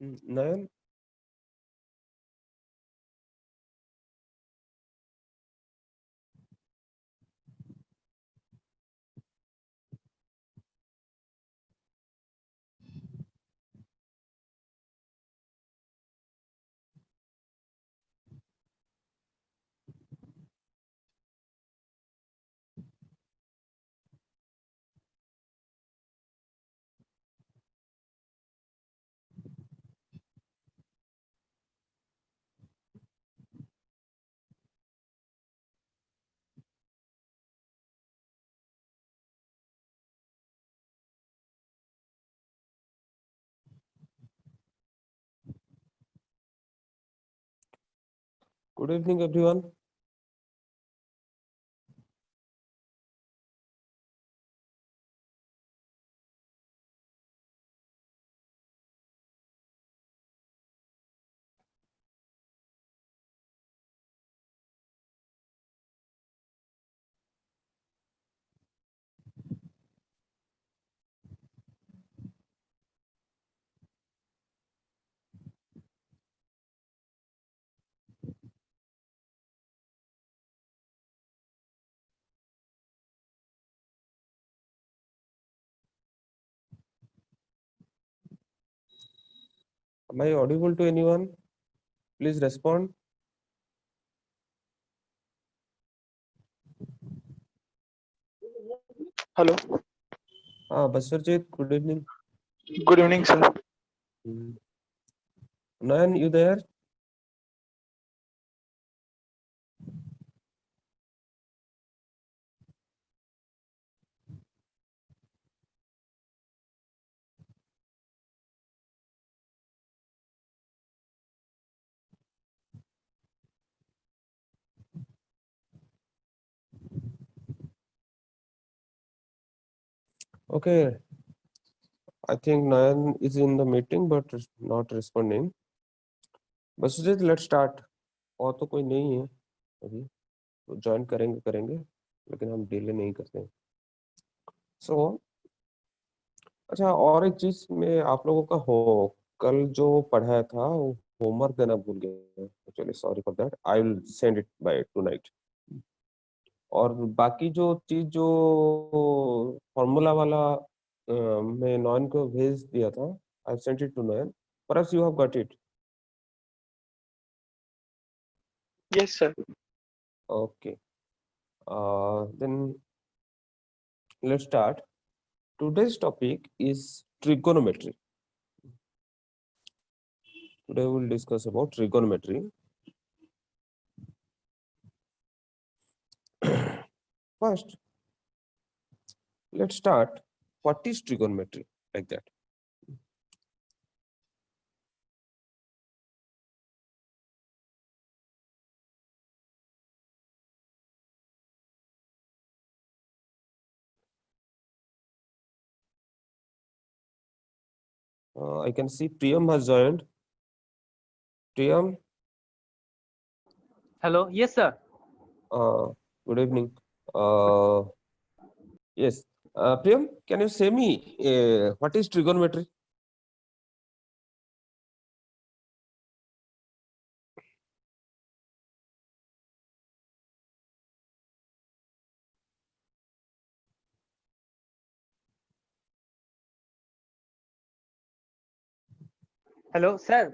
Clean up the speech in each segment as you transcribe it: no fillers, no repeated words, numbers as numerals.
Nayan? Good evening, everyone. Am I audible to anyone? Please respond. Hello. Baswarjit, good evening. Good evening, sir. Nayan, you there? Okay. I think Nayan is in the meeting but not responding. Baswarjit, let's start. और तो कोई नहीं है अभी, तो join करेंगे लेकिन हम डिले नहीं करते। सो अच्छा, और एक चीज में आप लोगों का कल जो पढ़ाया था वो होमवर्क देना भूल गए। Actually sorry for that, I will send it by tonight. और बाकी जो चीज जो फॉर्मूला वाला मैं नॉन को भेज दिया था, I sent it to non. Perhaps you have got it. Yes, sir. Okay. Then let's start. Today's topic is trigonometry. Today we will discuss about trigonometry. First, let's start. What is trigonometry? Like that. I can see Priyam has joined. Priyam, Hello. Yes, sir. good evening. Yes. Priyam, can you say me what is trigonometry? Hello, sir.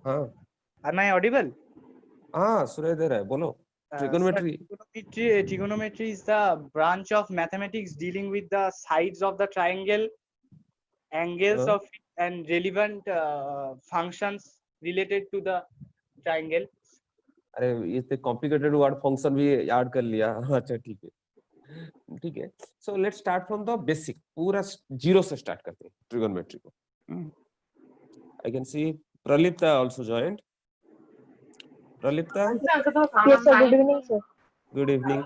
हाँ Am I audible? हाँ, सुनाई दे रहा है, बोलो। Sir, Trigonometry. trigonometry is the branch of mathematics dealing with the sides of the triangle, angles हाँ, of it, and relevant functions related to the triangle. अरे इतने complicated word function भी याद कर लिया। अच्छा ठीक है, ठीक है। So let's start from the basic, पूरा जीरो से स्टार्ट करते हैं ट्रिगोनोमेट्री को। I can see Pralipta also joined. Pralipta, Yes, sir. Good evening, sir. good evening.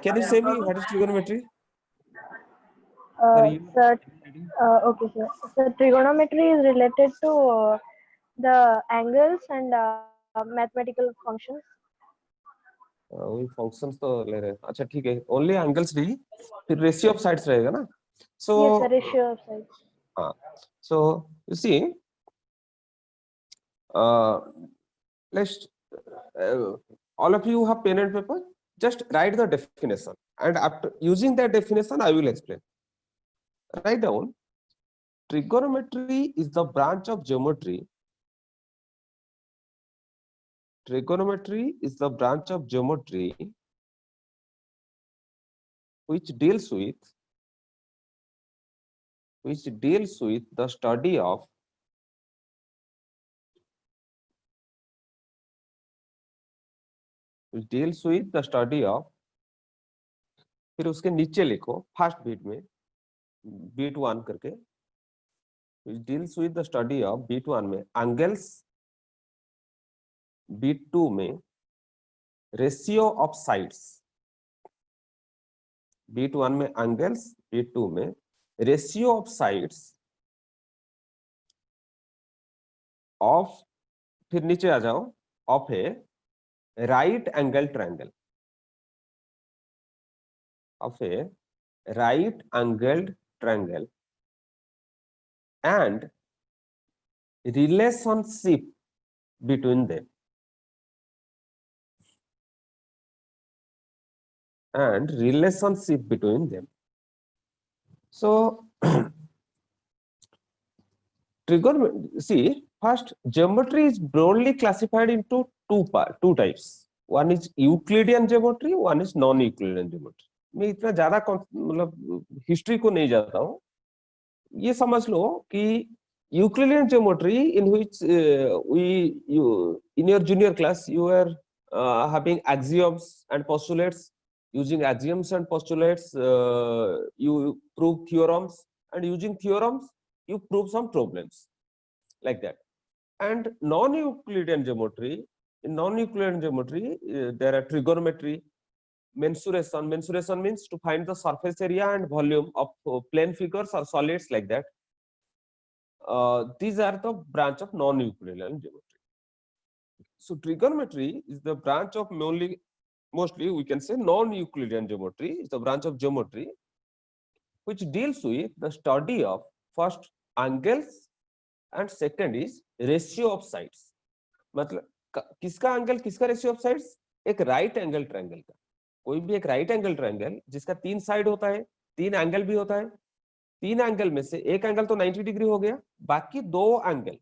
Can you say me what is trigonometry for you? Sir, okay, sir. So trigonometry is related to the angles and mathematical functions. वही functions तो ले रहे हैं। अच्छा ठीक है, only angles नहीं, फिर रेशियो ऑफ साइड्स रहेगा ना। सो Yes, sir. Ratio of sides. हाँ, so you see let's all of you have pen and paper. Just write the definition, and after using that definition, I will explain. Write down. Trigonometry is the branch of geometry. Trigonometry is the branch of geometry which deals with the study of फिर उसके नीचे लिखो first beat में beat 1 करके which deals with the study of beat 1 में angles, beat 2 में ratio of sides, beat 1 में angles, beat 2 में रेशियो ऑफ साइड्स ऑफ, फिर नीचे आ जाओ, of A right angle triangle, of a right angled triangle and relationship between them, so trigonometry, see, first geometry is broadly classified into two types. One is Euclidean geometry, one is non-Euclidean geometry. मैं इतना ज्यादा मतलब history को नहीं जाता हूँ, ये समझ लो कि Euclidean geometry in which in your junior class you are having axioms and postulates. Using axioms and postulates you prove theorems, and using theorems you prove some problems like that. And non-Euclidean geometry, in non-Euclidean geometry there are trigonometry, mensuration means to find the surface area and volume of plane figures or solids like that. These are the branch of non-Euclidean geometry. So trigonometry is the branch of mostly we can say non-Euclidean geometry is the branch of geometry which deals with the study of first angles and second is ratio of sides. मतलब किसका angle किसका ratio of sides? एक right angle triangle का, कोई भी एक right angle triangle जिसका 3 side होता है, 3 एंगल भी होता है, 3 एंगल में से एक एंगल तो 90 डिग्री हो गया, बाकी 2 एंगल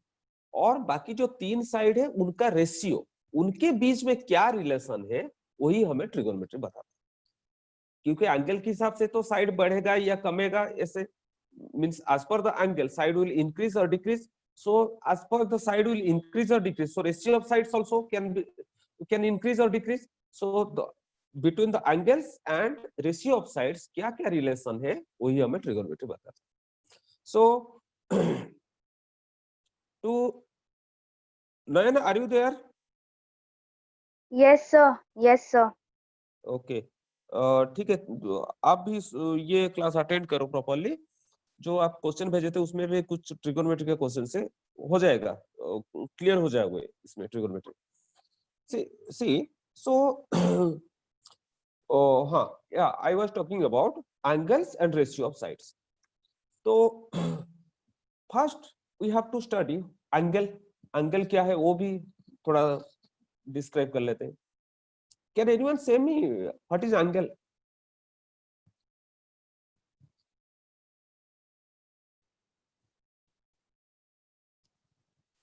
और बाकी जो 3 साइड है उनका रेशियो, उनके बीच में क्या रिलेशन है वही हमें ट्रिगोनोमेट्री बताता है. क्योंकि एंगल के हिसाब से तो साइड बढ़ेगा या कमेगा, ऐसे means as per the angle side will increase और decrease. So as per the side will increase or decrease, so ratio of sides also can increase or decrease. So between the angles and ratio of sides क्या क्या relation है वही हमें trigonometry बताता है. So to Nayan, are you there? Yes, sir. Yes, sir. Okay. ठीक है, आप भी ये क्लास अटेंड करो प्रॉपरली. जो आप क्वेश्चन भेजे थे उसमें भी कुछ ट्रिगोनोमेट्री के क्वेश्चन से हो जाएगा, क्लियर हो जाएगा इसमें ट्रिगोनोमेट्री. सी सो हाँ, yeah I was talking about angles and ratio of sides. तो first we have to study angle. Angle क्या है वो भी थोड़ा डिस्क्राइब कर लेते हैं. कैन एनीवन से मी व्हाट इज एंगल?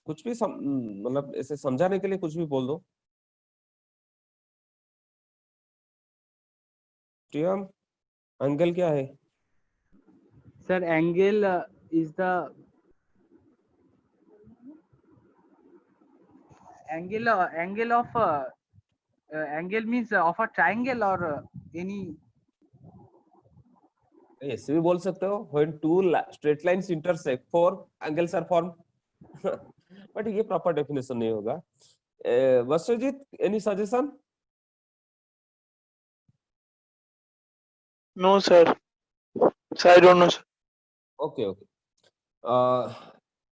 कुछ भी मतलब ऐसे समझाने के लिए कुछ भी बोल दो. प्रियम, एंगल क्या है? Sir angle is the angle of angle means of a triangle or any. ऐसे भी बोल सकते हो when two straight lines intersect four angles are formed. But ये प्रॉपर डेफिनेशन नहीं होगा. Vasujit, any suggestion? No, sir. So I don't know, sir. Okay okay,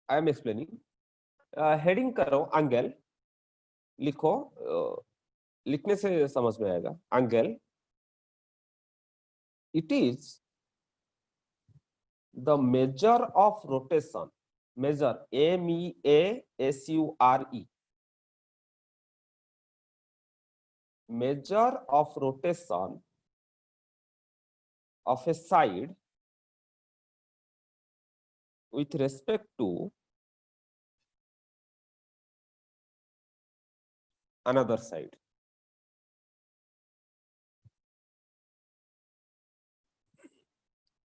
I am explaining. Heading करो angle, लिखो, लिखने से समझ में आएगा. Angle, it is the measure of rotation measure, MEASURE, measure of rotation of a side with respect to another side.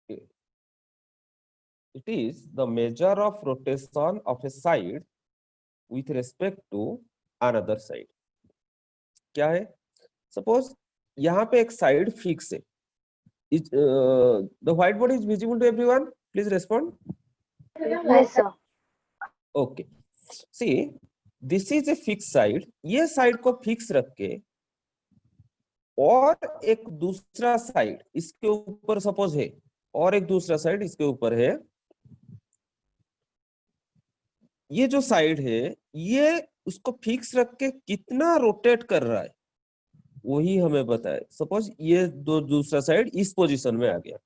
Okay. It is the measure of rotation of a side with respect to another side. क्या है? Suppose यहाँ पे एक side fix है. The whiteboard is visible to everyone? Please respond. Yes, sir. Okay. See, this is a fixed side. ये side को fix रख के और एक दूसरा साइड इसके ऊपर सपोज है और एक दूसरा साइड इसके ऊपर है. ये जो साइड है ये उसको फिक्स रख के कितना रोटेट कर रहा है वही हमें बताए. सपोज ये दूसरा साइड इस पोजीशन में आ गया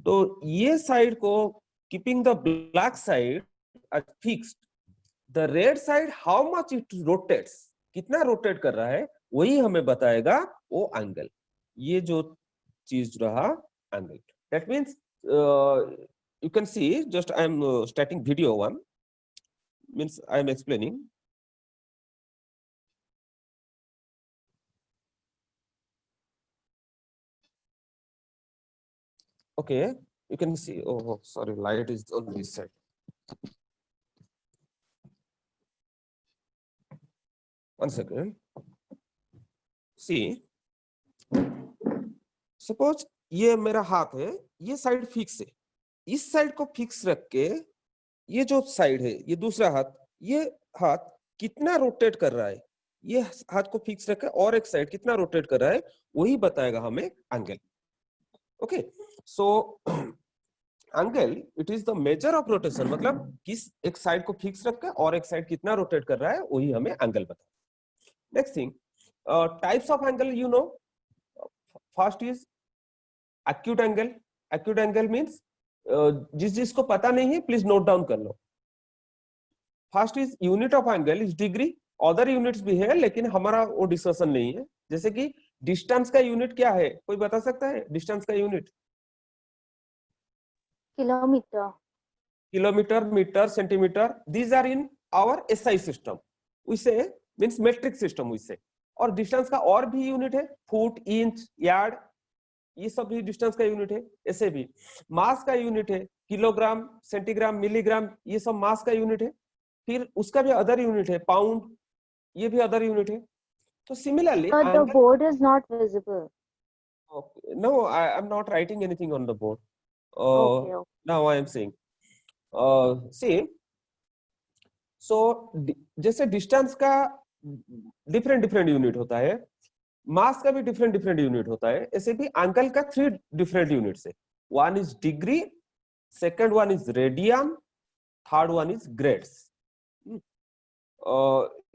तो ये साइड को keeping the black side fixed, the red side how much it rotates, कितना रोटेट कर रहा है वही हमें बताएगा वो एंगल. ये जो चीज रहा angle. That means you can see just I am starting video 1 means I am explaining. Okay, you can see. Oh, sorry, light is on this side. One second. See, suppose ये मेरा हाथ है, ये side fix है. इस side को fix रख के ये जो साइड है, ये दूसरा हाथ, ये हाथ कितना रोटेट कर रहा है, ये हाथ को फिक्स रख के और एक साइड कितना रोटेट कर रहा है वही बताएगा हमें angle. Okay, so angle it is the measure of rotation, मतलब किस एक साइड को फिक्स रख के और एक साइड कितना रोटेट कर रहा है वही हमें एंगल बताएगा. Next thing, types of angle you know. First is acute angle. Acute angle means जिसको पता नहीं है प्लीज नोट डाउन कर लो. First is unit of angle is degree. Other units भी है लेकिन हमारा वो डिस्कशन नहीं है. जैसे कि डिस्टेंस का यूनिट क्या है, कोई बता सकता है डिस्टेंस का unit? Kilometre. Kilometre, metre, centimetre. These are in our SI system. उसे मींस मेट्रिक सिस्टम उसे. और डिस्टेंस का और भी यूनिट है, फुट, इंच, यार्ड, ये सब भी डिस्टेंस का यूनिट है. ऐसे भी मास का यूनिट है, किलोग्राम, सेंटीग्राम, मिलीग्राम, ये सब मास का यूनिट है. फिर उसका भी अदर यूनिट है, पाउंड, ये भी अदर यूनिट है. तो similarly But the board is not visible. no, I am not writing anything on the board. Okay. Now I am saying see, so जैसे डिस्टेंस का डिफरेंट यूनिट होता है, मास का भी डिफरेंट यूनिट होता है, ऐसे भी एंगल का 3 डिफरेंट यूनिट्स है. One is degree, second one is radian, third one is grades.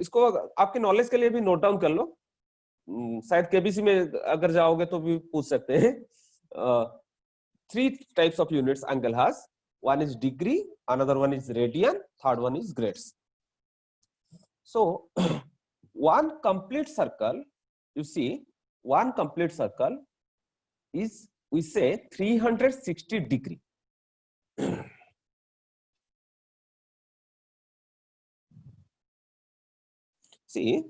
इसको आपके नॉलेज के लिए भी नोट डाउन कर लो. शायद केबीसी में अगर जाओगे तो भी पूछ सकते हैं. 3 types of units angle has. One is degree, another one is radian, third one is grades. So one complete circle, you see, one complete circle is, we say, 360 degree. See,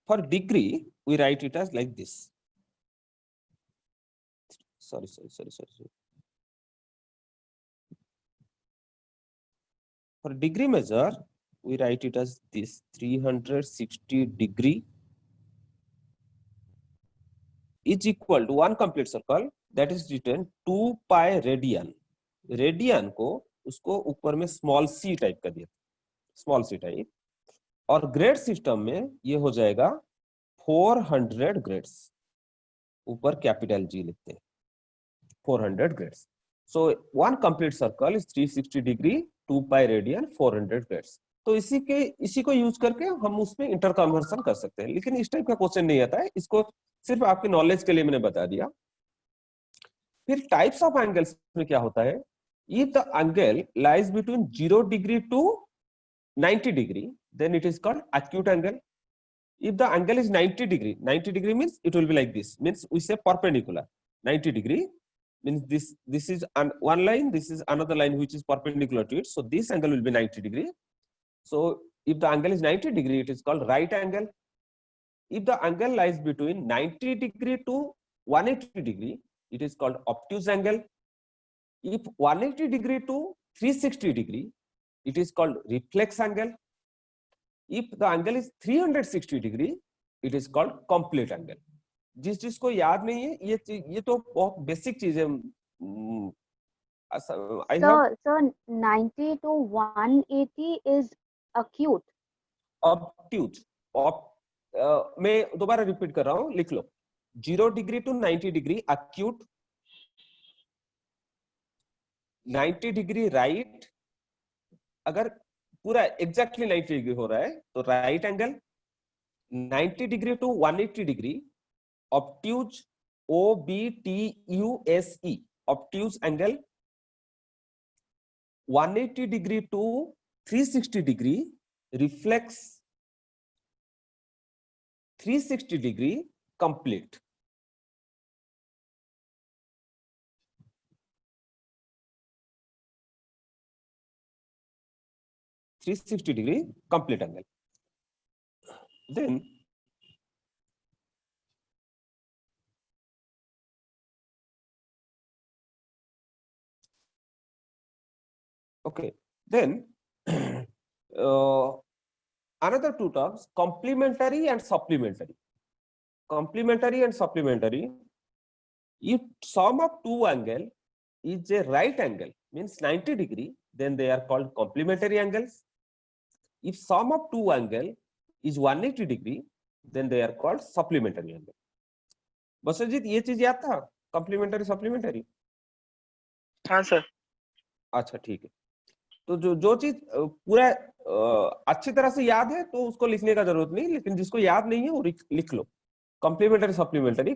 for degree we write it as like this. Sorry. For degree measure, we write it as this: 360 degree is equal to one complete circle, that is written 2 pi radian. Radian को उसको ऊपर में small C type कर दिया, small C type. और grade system में ये हो जाएगा 400 ग्रेड्स. ऊपर कैपिटल जी लिखते हैं, 400 grades. So one complete circle is 360 degree, 2 pi radian, 400 grades. तो इसी को यूज करके हम उसमें इंटर कन्वर्सन कर सकते हैं. लेकिन इस टाइप का क्वेश्चन नहीं आता है, इसको सिर्फ आपके नॉलेज के लिए मैंने बता दिया. फिर टाइप्स ऑफ एंगल्स में क्या होता है, If the angle lies between 0 degree to 90 degree, then it is called acute angle. If the angle is 90 degree means it will be like this, means we say perpendicular. 90 degree means this is one line, this is another line which is perpendicular to it. So this angle will be 90 degree. So if the angle is 90 degree, it is called right angle. If the angle lies between 90 degree to 180 degree, it is called obtuse angle. If 180 degree to 360 degree, it is called reflex angle. If the angle is 360 degree, it is called complete angle. जिसको याद नहीं है, ये तो बहुत basic चीज है. Sir, 90 to 180 is acute. obtuse. मैं दोबारा रिपीट कर रहा हूँ, लिख लो. 0 degree to 90 degree acute, 90 degree right. अगर पूरा एग्जैक्टली 90 डिग्री हो रहा है तो right angle. 90 degree to 180 degree obtuse, OBTUSE, obtuse angle. 180 degree to 360 degree reflex, 360 degree complete. degree complete angle. Then okay, then another two terms, complementary and supplementary. Complementary and supplementary. If sum of two angle is a right angle, means 90 degree, then they are called complementary angles. If sum of two angle is 180 degree, then they are called supplementary angle. बसरजीत, ये चीज याद था, complementary supplementary? हाँ sir. अच्छा ठीक है. तो जो चीज पूरा अच्छी तरह से याद है तो उसको लिखने का जरूरत नहीं, लेकिन जिसको याद नहीं है वो लिख लो. Complementary supplementary.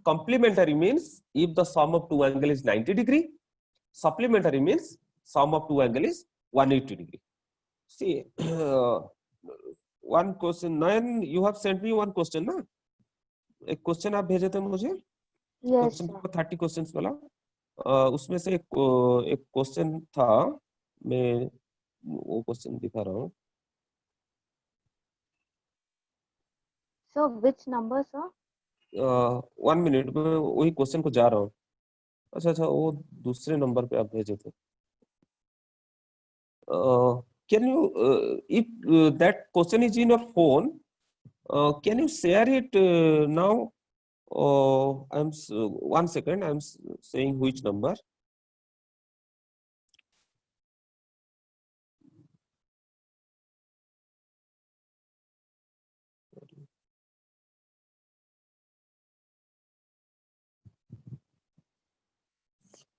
Complementary means if the sum of two angle is 90 degree. Supplementary means sum of two angle is 180 degree. See, one question. Nayan, you have sent me one question, ना? एक क्वेश्चन आप भेजे थे मुझे. Yes, question sir. 30 questions वाला. उसमें से एक क्वेश्चन था, मैं वो क्वेश्चन दिखा रहा हूँ. Sir, which number, sir? 1 minute में वही क्वेश्चन को जा रहा हूँ. अच्छा, वो दूसरे नंबर पे आप भेजे थे. Can you, if that question is in your phone, can you share it now? One second, I'm saying which number.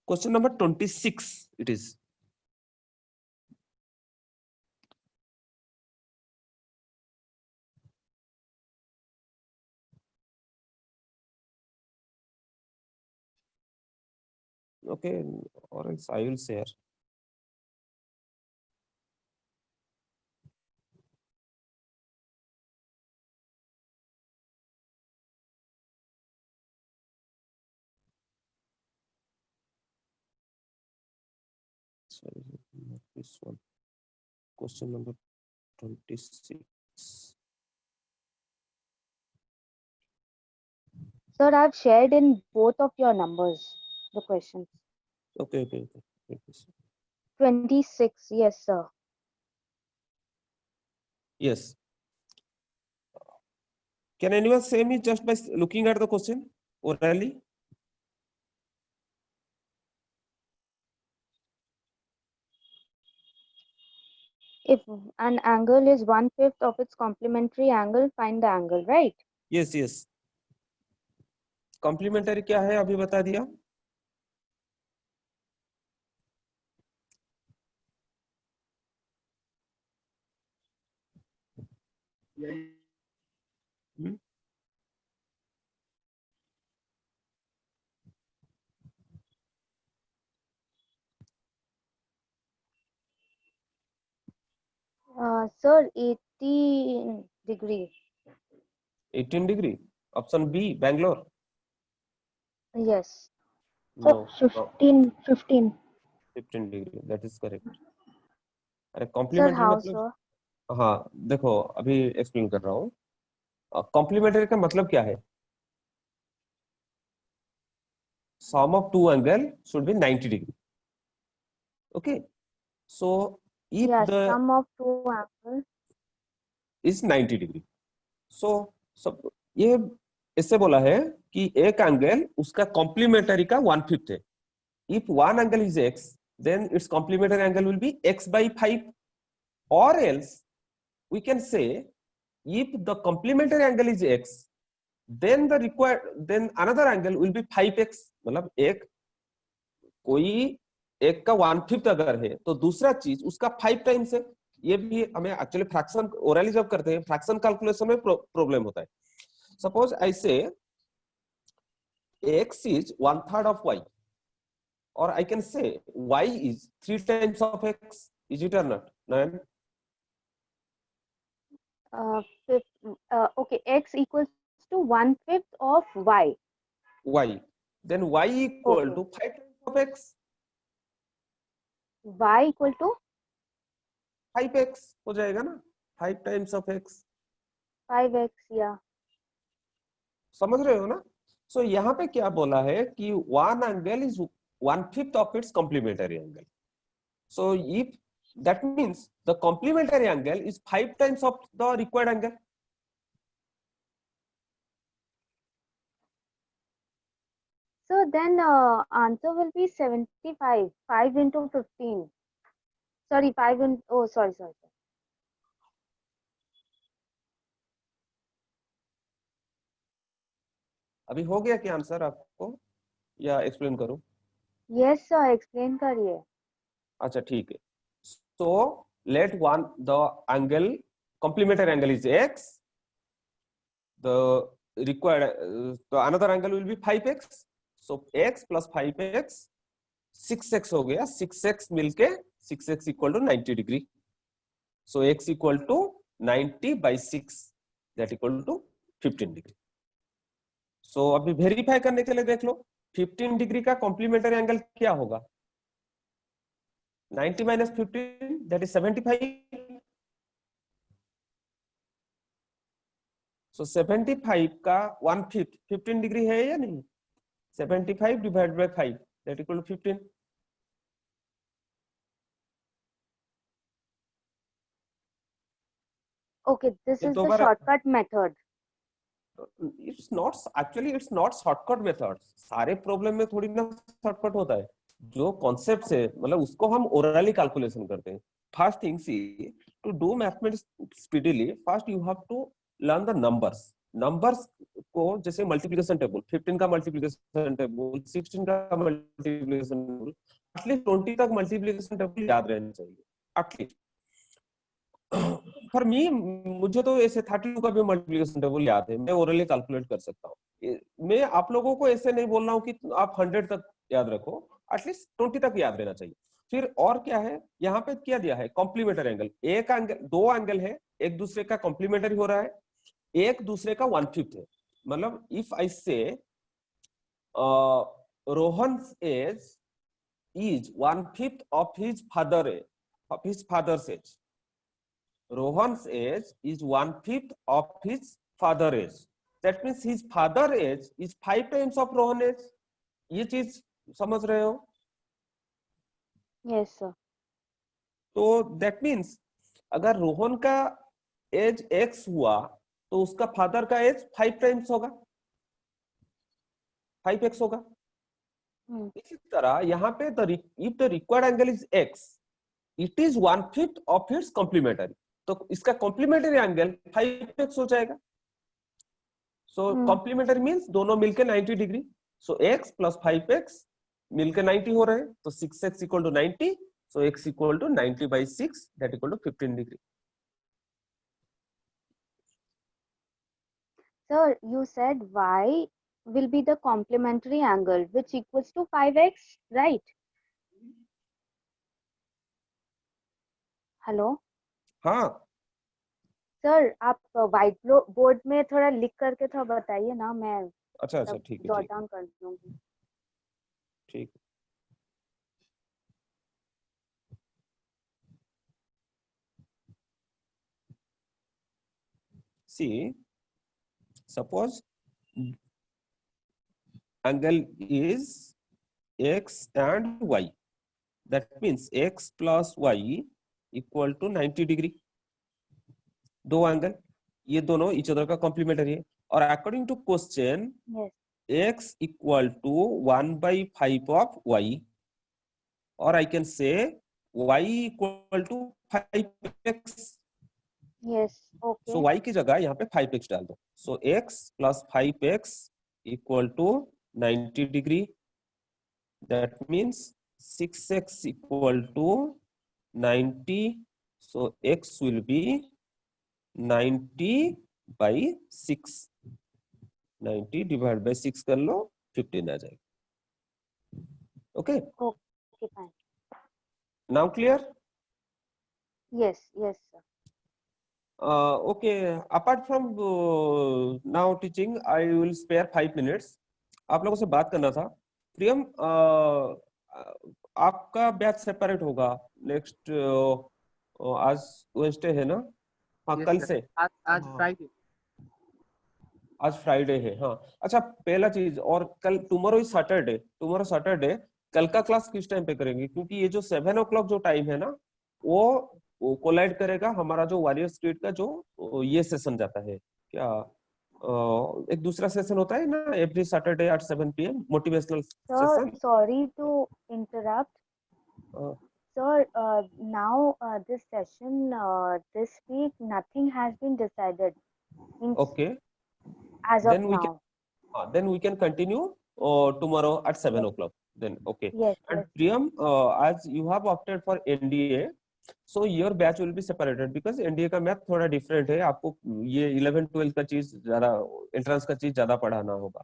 Question number 26 it is. Okay, or else I will share. Sorry, not this one. Question number 26. Sir, I've shared in both of your numbers the questions. Okay. 26, yes, sir. Yes. Can anyone say me just by looking at the question orally? If an angle is 1/5 of its complementary angle, find the angle, right? Yes. Complementary क्या है अभी बता दिया. Sir, 18 degree. 18 degree. Option B, Bangalore. Yes. Sir, No, 15. 15 degree. That is correct. अरे Sir, complementary how, मतलब, sir? हाँ देखो अभी एक्सप्लेन कर रहा हूँ। कॉम्प्लीमेंट्री का मतलब क्या है? Sum of two angle should be 90 degree. Okay, so if Yes, the sum of two angles. Is 90 degree, so सब ये इससे बोला है कि एक एंगल उसका कॉम्प्लीमेंटरी का 1/5 है। If one angle is x, then its complementary angle will be x by 5, or else we can say if the complementary angle is x, then the required, then another angle will be 5x। मतलब एक कोई एक का 1/5 अगर है तो दूसरा चीज उसका 5 टाइम्स है। ये भी हमें एक्चुअली फ्रैक्शन ओरली जब करते हैं फ्रैक्शन कैलकुलेशन में प्रॉब्लम होता है। सपोज आई से x is 1/3 of y, or I can say y is 3 times of x. Is it or not? Nayan? Okay, x equals to 1/5 of y. Y. Then y equal Okay. to 5 times of x. Y equal to 5x हो जाएगा ना, 5 times of x। 5x, yeah. समझ रहे हो ना? सो यहाँ पे क्या बोला है कि one angle is 1/5 of its complementary angle. So if that means the complementary angle is 5 times of the required angle. So then answer will be 75. 5 into 15. Sorry, 5 in, oh, sorry. अभी हो गया क्या आंसर आपको या explain करूं? Yes, sir, explain करिए. अच्छा ठीक है। So let one the angle complementary angle is x, the required the another angle will be 5x, so x plus 5x 6x हो गया, 6x मिलके 6x equal to 90 degree, so x equal to 90 by 6 that equal to 15 degree। so अभी verify करने के लिए देख लो 15 degree का complementary angle क्या होगा? 90 minus 15 that is 75। so 75 का 1/5 15 डिग्री है या नहीं? 75 divided by 5 that equal to 15। Okay, this ये is the दोबारा shortcut method. it's not shortcut method। सारे प्रॉब्लम में थोड़ी ना शॉर्टकट होता है। जो कॉन्सेप्ट है मतलब उसको हम ओरली कैलकुलेशन करते हैं। First thing see to do mathematics speedily, first you have to learn the numbers को, जैसे मल्टीप्लिकेशन टेबल 15 का मल्टीप्लिकेशन टेबल 16 का मल्टीप्लिकेशन टेबल, एटलीस्ट 20 तक मल्टीप्लिकेशन टेबल याद रहना चाहिए एटलीस्ट। फॉर मी, मुझे तो ऐसे 32 का भी मल्टीप्लिकेशन टेबल याद है, मैं ओरली कैलकुलेट कर सकता हूँ। मैं आप लोगों को ऐसे नहीं बोल रहा हूँ कि आप 100 तक याद रखो, एटलीस्ट 20 तक याद रहना चाहिए। फिर और क्या है यहाँ पे क्या दिया है? Complementary angle. एक एंगल, दो एंगल है, एक दूसरे का कॉम्प्लीमेंटरी हो रहा है, एक दूसरे का 1/5 है। मतलब इफ आई से Rohan's as is 1/5 of his father's age. Rohan's age is 1/5 of his father's age. That means his father's age is 5 times of Rohan's age. ये चीज समझ रहे हो? Yes, sir. तो that means अगर रोहन का एज x हुआ तो उसका फादर का एज 5 टाइम्स होगा, 5x होगा। इसी तरह यहाँ पे if the required angle is x, it is 1/5 of its complementary, तो इसका कॉम्प्लीमेंटरी एंगल 5x हो जाएगा। सो कॉम्प्लीमेंटरी मींस दोनों मिलके 90 डिग्री, सो x प्लस 5x मिलके 90 हो रहे हैं, तो 6x equal to 90, so x equal to 90 by 6 that equal to 15 degree. Sir, you said y will be the complementary angle which equals to 5x, right? Hello? हाँ sir आप white board में थोड़ा लिख करके थोड़ा बताइए ना, मैं अच्छा अच्छा, ठीक है जॉट ठीक है डाउन कर लूंगी। ठीक। See, suppose angle is x and y. That means x plus y equal to 90 degree. दो एंगल, ये दोनों each other का complementary है, और according to question yes x equal to 1/5 of y, or I can say y equal to 5x. Yes okay So y की जगह यहाँ पे 5x डाल दो. So x plus 5x equal to 90 degree. That means 6x equal to 90. So x will be 90 by 6. 90 divided by 6 कर लो, 15 आ जाएगा. Okay. Okay fine Now clear? Yes yes sir Okay. Apart from now teaching, I will spare 5 minutes. आप लोगों से बात करना था. प्रियम, आपका batch separate होगा नेक्स्ट, आज वेडनेसडे है ना? हाँ, Yes, कल sir. से. आज हाँ, फ्राइडे। आज फ्राइडे है. हाँ, अच्छा, पहला चीज, और कल tomorrow is Saturday. Tomorrow Saturday, कल का क्लास किस टाइम पे करेंगे? क्योंकि ये जो 7 o'clock जो टाइम है ना, वो कोलाइड करेगा हमारा जो वॉरियर स्ट्रीट का जो ये सेशन जाता है क्या, एक दूसरा सेशन होता है ना every Saturday at 7 PM, motivational sir session. Sorry to interrupt sir now this session this week nothing has been decided means Okay, as of then we now then we can continue tomorrow at 7 yes o'clock. Then okay. yes And yes Priyam, as you have opted for NDA, so your batch will be separated because NDA का math थोड़ा different है. आपको ये 11-12 का चीज ज्यादा, entrance का चीज ज्यादा पढ़ाना होगा.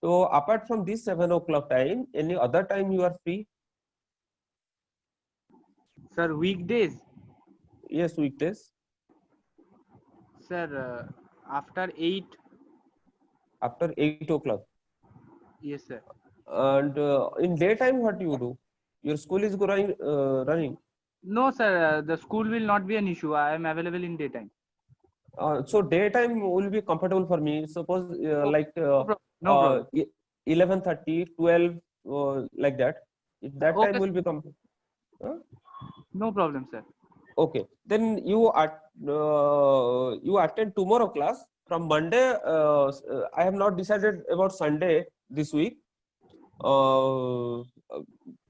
तो apart from this 7 o'clock time, any other time you are free? Sir, weekdays. Yes, weekdays. Sir, after 8. After 8 o'clock. Yes, sir. And in daytime, what do you do? Your school is running. No, sir. The school will not be an issue. I am available in daytime. So daytime will be comfortable for me. Suppose like No problem. No problem. 11:30, 12, like that. If that time Okay, will become no problem, sir. okay, then you attend tomorrow class. From Monday, I have not decided about Sunday this week.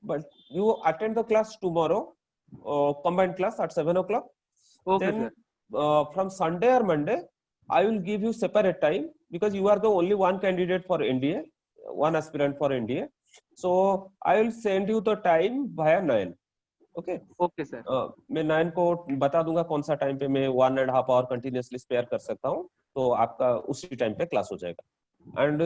But you attend the class tomorrow, combined class at 7 o'clock. Okay, Then sir. from Sunday or Monday, I will give you separate time because you are the only one candidate for NDA, one aspirant for NDA. So I will send you the time via 9. Okay. Okay, sir. मैं 9 को बता दूंगा कौन सा time पे मैं 1.5 hour continuously spare कर सकता हूँ, तो आपका उसी टाइम पे क्लास हो जाएगा. And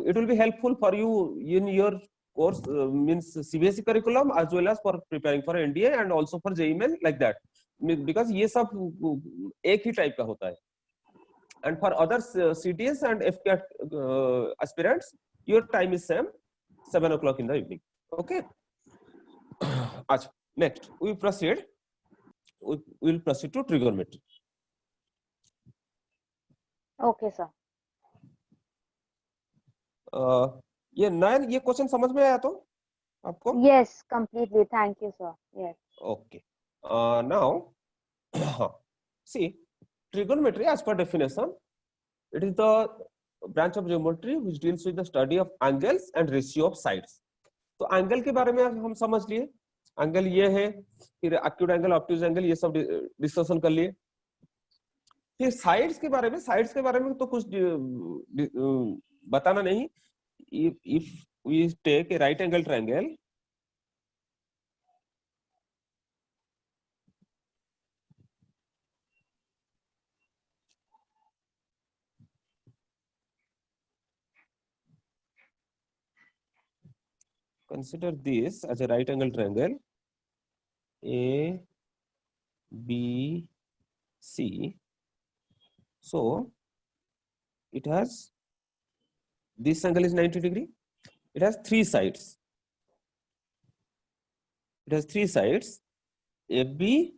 it will be helpful for you in your course, means CBSE curriculum as well as for preparing for NDA and also for JEE Main, like that, because ये सब एक ही टाइप का होता है. And for other CTS and FCAT aspirants, your time is same, 7 o'clock in the evening. Okay. अच्छा, next we proceed. We will proceed to trigonometry. okay sir ये नयन, ये question समझ में आया तो आपको? yes completely thank you sir yes Okay. Now, see, trigonometry as per definition, it is the branch of geometry which deals with the study of angles and ratio of sides. तो angle के बारे में हम समझ लिए, angle ये है, फिर एक्यूट एंगल, ऑब्ट्यूज एंगल, ये सब डिस्कशन कर लिए. फिर साइड्स के बारे में तो कुछ बताना नहीं. If we take a right angle triangle, consider this as a right angle triangle A, B, C. So it has, this angle is 90 degree. It has three sides. It has three sides, AB,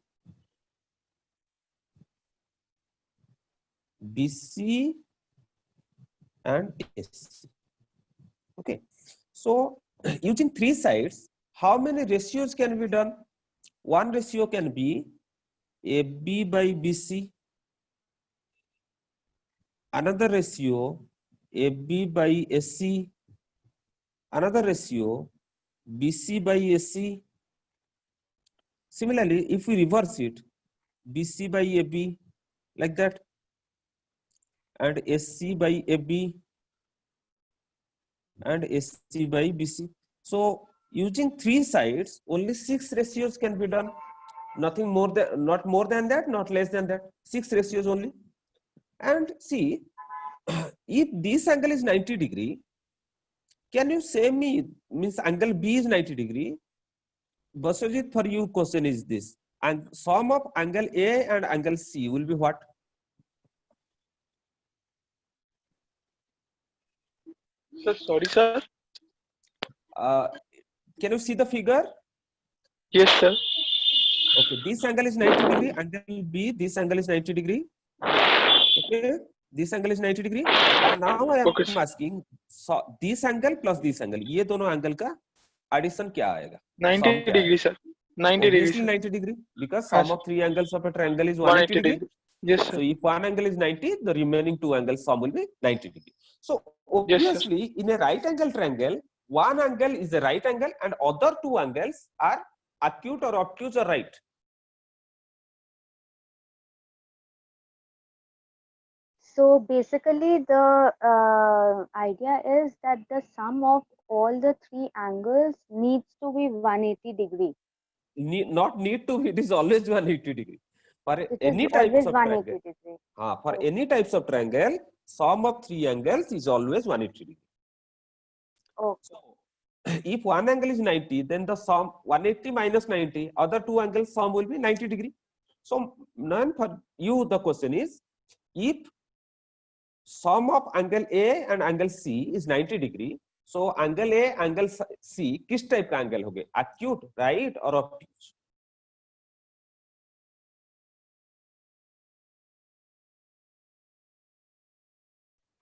BC, and AC. Okay. So using three sides, how many ratios can be done? One ratio can be AB by BC. Another ratio, AB by AC. Another ratio, BC by AC. Similarly, if we reverse it, BC by AB, like that, and SC by AB, and SC by BC. So using three sides, only 6 ratios can be done. Nothing more than, not more than that, not less than that. 6 ratios only. And see, if this angle is 90 degree, can you say me, means angle B is 90 degree? Basojit, for you question is this, and sum of angle A and angle C will be what? Sir, sorry, sir. Can you see the figure? Yes, sir. Okay, this angle is 90 degree, angle B, this angle is 90 degree. Okay, this angle is 90 degree. And now I am Okay, sir. asking, so this angle plus this angle, ये दोनों angle का addition क्या आएगा? 90 Sum क्या degree, आएगा? sir. 90 degree, Obviously sir. 90 degree, because हाँ, sum sir. of three angles of a triangle is 180 180 degree. degree. Yes, So sir. if one angle is 90, the remaining two angles sum will be 90 degree. So Yes, sir. obviously in a right angle triangle, one angle is the right angle and other two angles are acute or obtuse or right. So basically, the idea is that the sum of all the three angles needs to be 180 degree. Not need to, it is always 180 degree. For It any is types always of 180 triangle, degree. for any types of triangle, sum of three angles is always 180 degree. Okay. So if one angle is 90, then the sum 180 minus 90, other two angles sum will be 90 degree. So none for you, the question is, if sum of angle A and angle C is 90 degree, so angle A, angle C, किस type का angle होगे? Acute, right, or obtuse?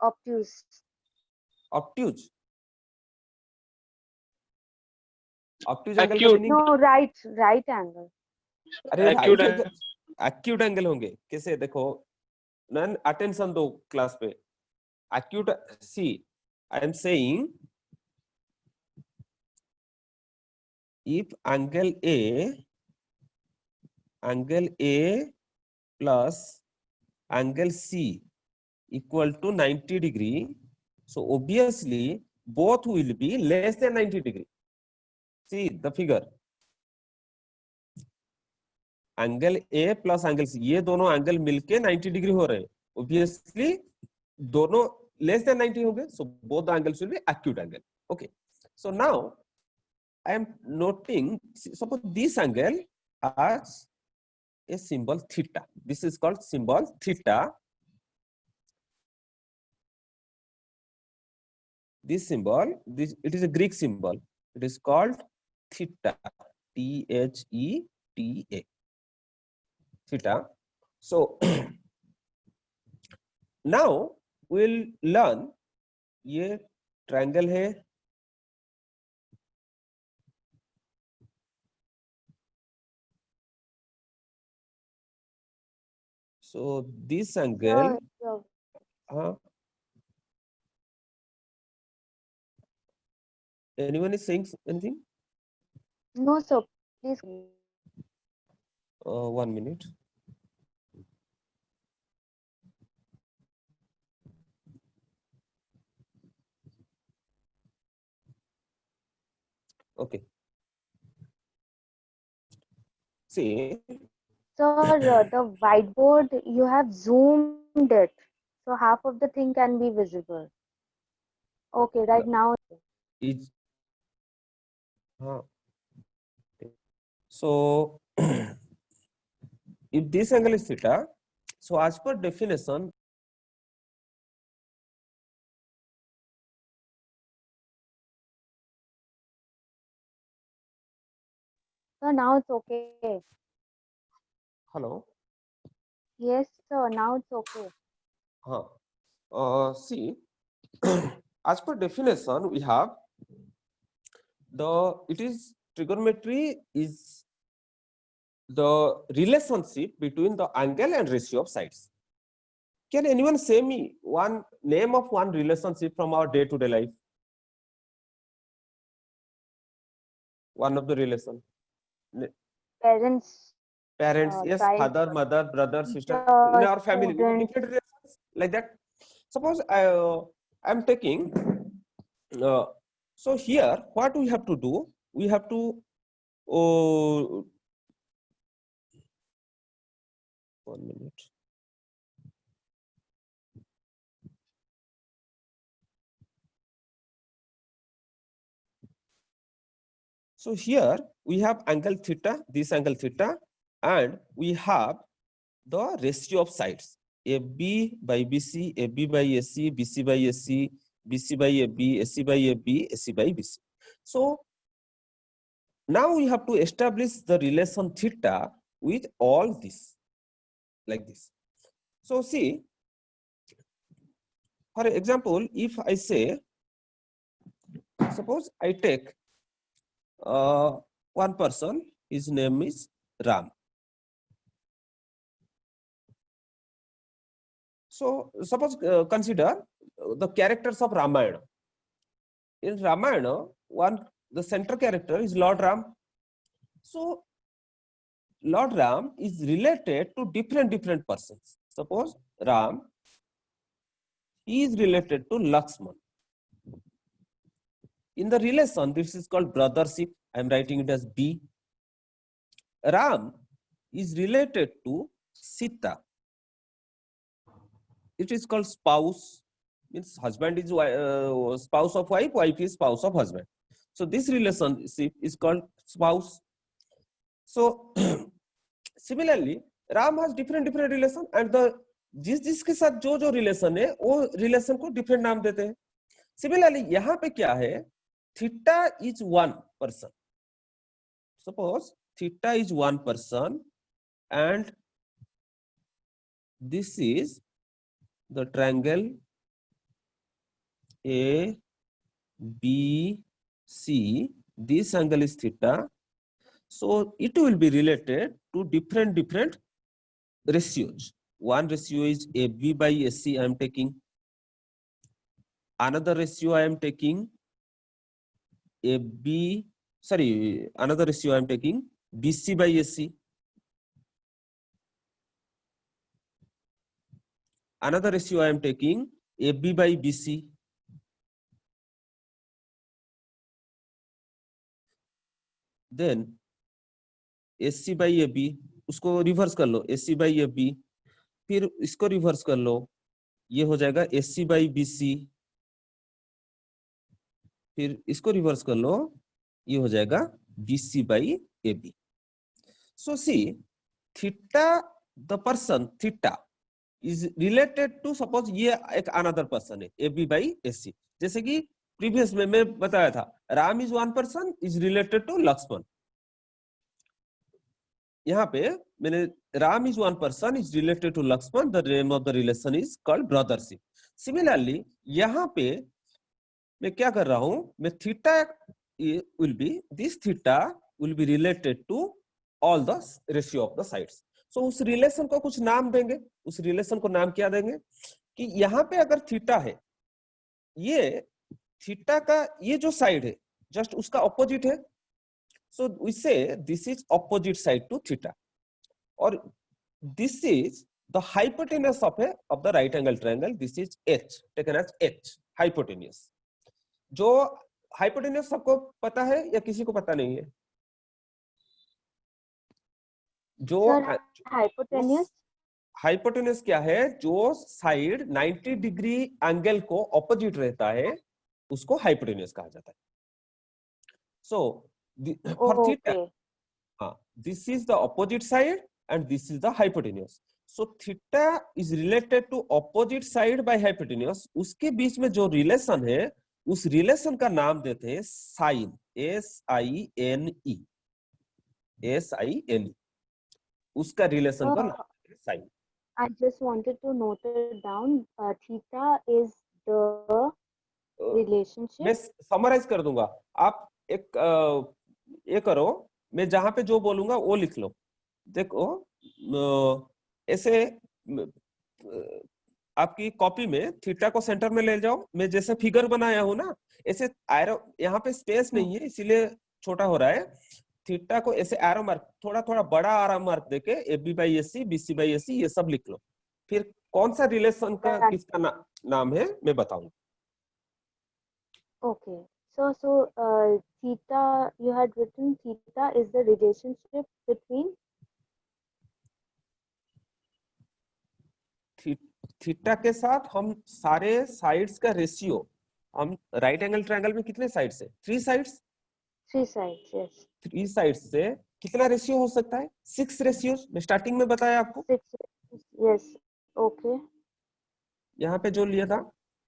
Obtuse. Obtuse. Obtuse angle का Acute. meaning? No, right angle. अरे Acute right angle, acute angle होंगे. कैसे देखो? None attention दो class पे. Acute, see, I am saying, if angle A plus angle C equal to 90 degree, so obviously both will be less than 90 degree. See the figure. Angle A plus angle C, ये दोनों angle मिलके 90 degree हो रहे हैं. Obviously दोनों less than 90 होंगे, so both the angles will be acute angle. Okay. So now I am noting, suppose this angle has a symbol theta. This is called symbol theta. This symbol, it is a Greek symbol. It is called theta. Theta. Theta. So now we'll learn. ये triangle है. So this angle. Sure. Anyone is saying anything? No, sir. Please. 1 minute. Okay. See. Sir, the whiteboard, you have zoomed it. So half of the thing can be visible. Okay, right now. Is so if this angle is theta, so as per definition Sir, now it's okay. Hello. Yes, sir, now it's okay. See, as per definition, we have trigonometry is the relationship between the angle and ratio of sides. Can anyone say me one name of one relationship from our day-to-day life? One of the relation. Parents, Parents, yes, child, father, mother, brother, sister. teacher, In our family, we have student. different relations like that. Suppose I'm taking. So here, what we have to do? We have to. Oh, 1 minute. So here we have angle theta, this angle theta, and we have the ratio of sides. AB by BC, AB by AC, BC by AC, BC by AB, AC by AB, AC by BC. So now we have to establish the relation theta with all this, like this. So see, for example, if I say, suppose I take one person, his name is Ram. So suppose consider the characters of Ramayana. In Ramayana, the central character is Lord Ram. So Lord Ram is related to different persons. Suppose Ram, he is related to Lakshman. In the relation, this is called brothership. I am writing it as B. Ram is related to Sita. It is called spouse. Means husband is spouse of wife, wife is spouse of husband. So this relationship is called spouse. So similarly, Ram has different relation, and the जिसके साथ जो relation है वो relation को different नाम देते हैं. Similarly, यहाँ पे क्या है? Theta is one person. Suppose theta is one person, and this is the triangle A, B, C. This angle is theta. So it will be related to different ratios. One ratio is AB by AC I am taking. Another ratio I am taking another ratio I am taking BC by AC. Another ratio I am taking AB by BC. Then AC by AB, उसको reverse कर लो, AC by AB, फिर इसको reverse कर लो, ये हो जाएगा AC by BC, फिर इसको रिवर्स कर लो, ये हो जाएगा BC by AB. So see, theta, the person theta is related to, suppose ये एक another person है AB by AC. जैसे कि प्रीवियस में मैं बताया था, Ram is one person is related to Lakshman. यहाँ पे मैंने Ram is one person is related to Lakshman, the name of the relation is called brothership. Similarly यहाँ पे मैं क्या कर रहा हूं, मैं theta will be, this theta will be related to all the ratio of the sides. So उस relation को कुछ नाम देंगे, उस रिलेशन को नाम क्या देंगे कि यहाँ पे अगर थीटा है, ये थीटा का ये जो साइड है जस्ट उसका ऑपोजिट है, so we say this is opposite side to theta, और this is the hypotenuse of the right angle triangle. This is H, taken as H hypotenuse. जो हाइपोटेन्यूस सबको पता है या किसी को पता नहीं है? जो हाइपोटेन्यूस क्या है? जो साइड 90 डिग्री एंगल को ऑपोजिट रहता है उसको हाइपोटेन्यूस कहा जाता है. So for theta, this is the opposite side and this is the hypotenuse. So theta is related to opposite side by hypotenuse. उसके बीच में जो रिलेशन है उस रिलेशन का नाम देते हैं साइन, SINE. SIN, उसका रिलेशन को sign. I just wanted to note it down. Theta is the मैं relationship. समराइज कर दूंगा, आप एक ये करो, मैं जहां पे जो बोलूंगा वो लिख लो। देखो ऐसे आपकी कॉपी में थीटा को सेंटर में ले जाओ, मैं जैसे फिगर बनाया हूं ना, ऐसे एरो, यहाँ पे स्पेस नहीं है इसीलिए छोटा हो रहा है। थीटा को ऐसे एरो मार्क, थोड़ा थोड़ा बड़ा एरो मार्क देके AB/AC, BC/AC ये सब लिख लो। फिर कौन सा रिलेशन का किसका नाम है मैं बताऊंगा। Okay. So theta, you had written theta is the relationship between. Theta के साथ हम सारे साइड्स का रेशियो, हम राइट एंगल ट्रायंगल में कितने साइड्स है? 3 साइड्स। 3 sides, yes. 3 साइड्स से कितना रेशियो हो सकता है? 6 रेशियोज मैं स्टार्टिंग में बताया आपको। 6, yes. Okay. यहाँ पे जो लिया था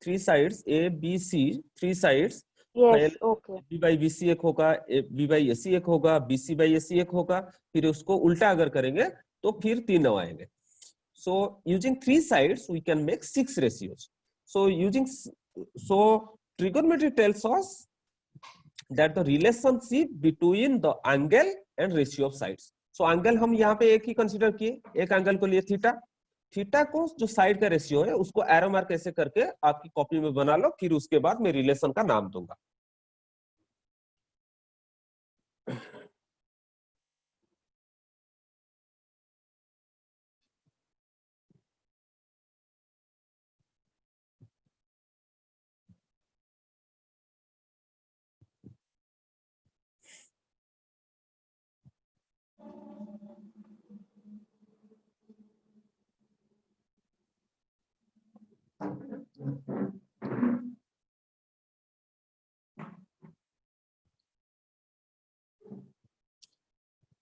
3 sides ABC, 3 sides, Yes. Okay. B/BC एक होगा, B/AC एक होगा, BC/AC एक होगा, फिर उसको उल्टा अगर करेंगे तो फिर 3 आएंगे। So using 3 sides we can make 6 ratios. So trigonometry tells us that the relationship between the angle and ratio of sides. So angle हम यहाँ पे एक ही कंसीडर किए, एक एंगल को लिए थीटा। थीटा को जो साइड का रेशियो है उसको एरो मार्क ऐसे करके आपकी कॉपी में बना लो, फिर उसके बाद मैं रिलेशन का नाम दूंगा।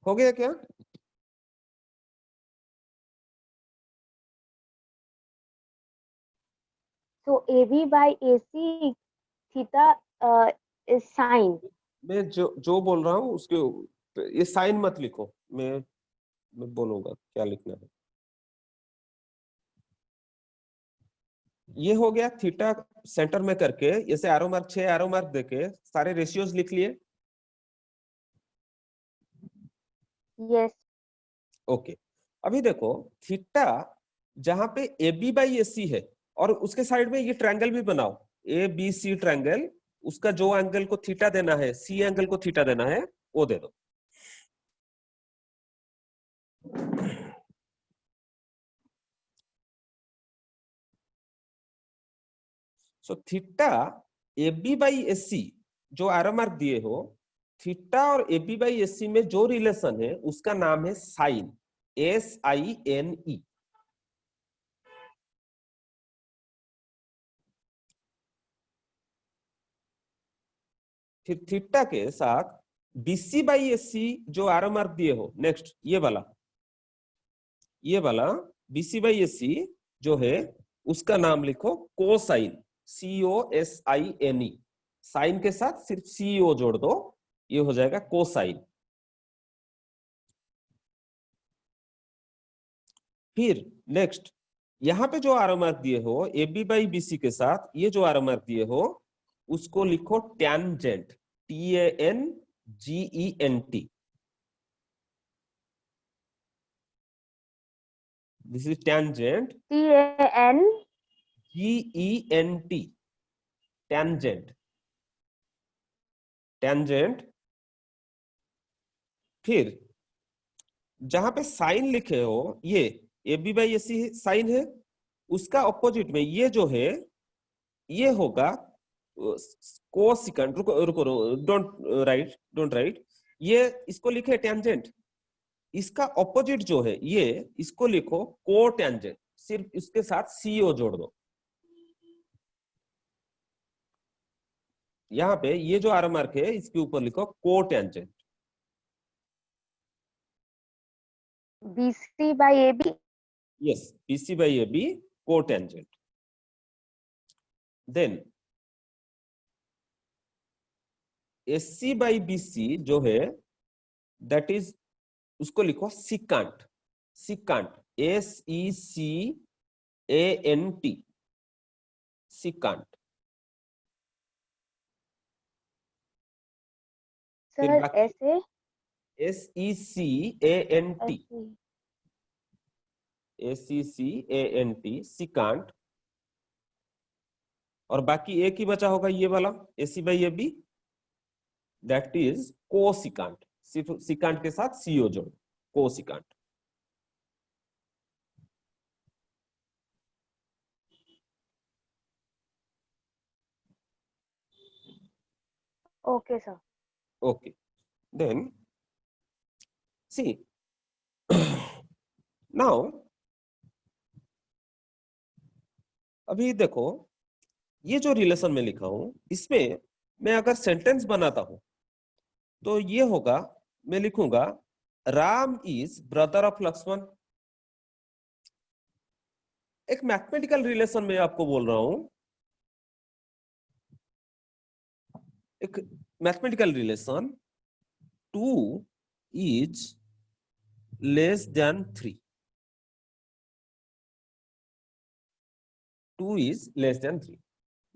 हो गया क्या? So AB/AC theta is sine. मैं जो बोल रहा हूँ उसके ये साइन मत लिखो, मैं बोलूंगा क्या लिखना है। ये हो गया थीटा सेंटर में करके, ऐसे एरो मार्क 6 एरो मार्क देके सारे रेशियोज लिख लिए। Yes. ओके, अभी देखो थीटा जहां पे AB/AC है और उसके साइड में ये ट्रायंगल भी बनाओ, ABC ट्रायंगल, उसका जो एंगल को थीटा देना है, C एंगल को थीटा देना है वो दे दो। सो थीटा AB/AC जो एरो मार्क दिए हो, थीटा और AB/AC में जो रिलेशन है उसका नाम है साइन, SINE। फिर थीटा के साथ BC/AC जो एरो मार्क दिए हो, नेक्स्ट ये वाला BC/AC जो है उसका नाम लिखो कोसाइन, COSINE। साइन के साथ सिर्फ CO जोड़ दो, ये हो जाएगा कोसाइन। फिर नेक्स्ट यहां पे जो एरो मार्क दिए हो AB/BC के साथ, ये जो एरो मार्क दिए हो उसको लिखो टैनजेंट, TANGENT। This is tangent, GENT, tangent, tangent। फिर जहां पे साइन लिखे हो, ये AB/AC साइन है, उसका ऑपोजिट में ये जो है ये होगा कोसिकेंट। रुको डोंट राइट, ये इसको लिखे टेंजेंट, इसका ऑपोजिट जो है ये इसको लिखो को टेंजेंट, सिर्फ इसके साथ CO जोड़ दो। यहाँ पे ये जो एरो मार्क है इसके ऊपर लिखो को tangent. BC/AB. Yes, BC/AB cotangent. Then SC/BC जो है that is उसको लिखो सिकांट, सिकांट, SECANT, सिकांट। Sir, SA? SECANT, SECANT, सिकांट। और बाकी एक ही बचा होगा ये वाला AC/AB, दैट इज कोसिकांट। सिर्फ सिकांट के साथ CO जोड़, कोसिकांट। Okay, sir. Okay, then see now अभी देखो ये जो रिलेशन में लिखा हूं इसमें मैं अगर सेंटेंस बनाता हूं तो ये होगा, मैं लिखूंगा Ram is brother of Lakshman. एक मैथमेटिकल रिलेशन में आपको बोल रहा हूं, एक mathematical relation 2 is less than 3, 2 is less than 3.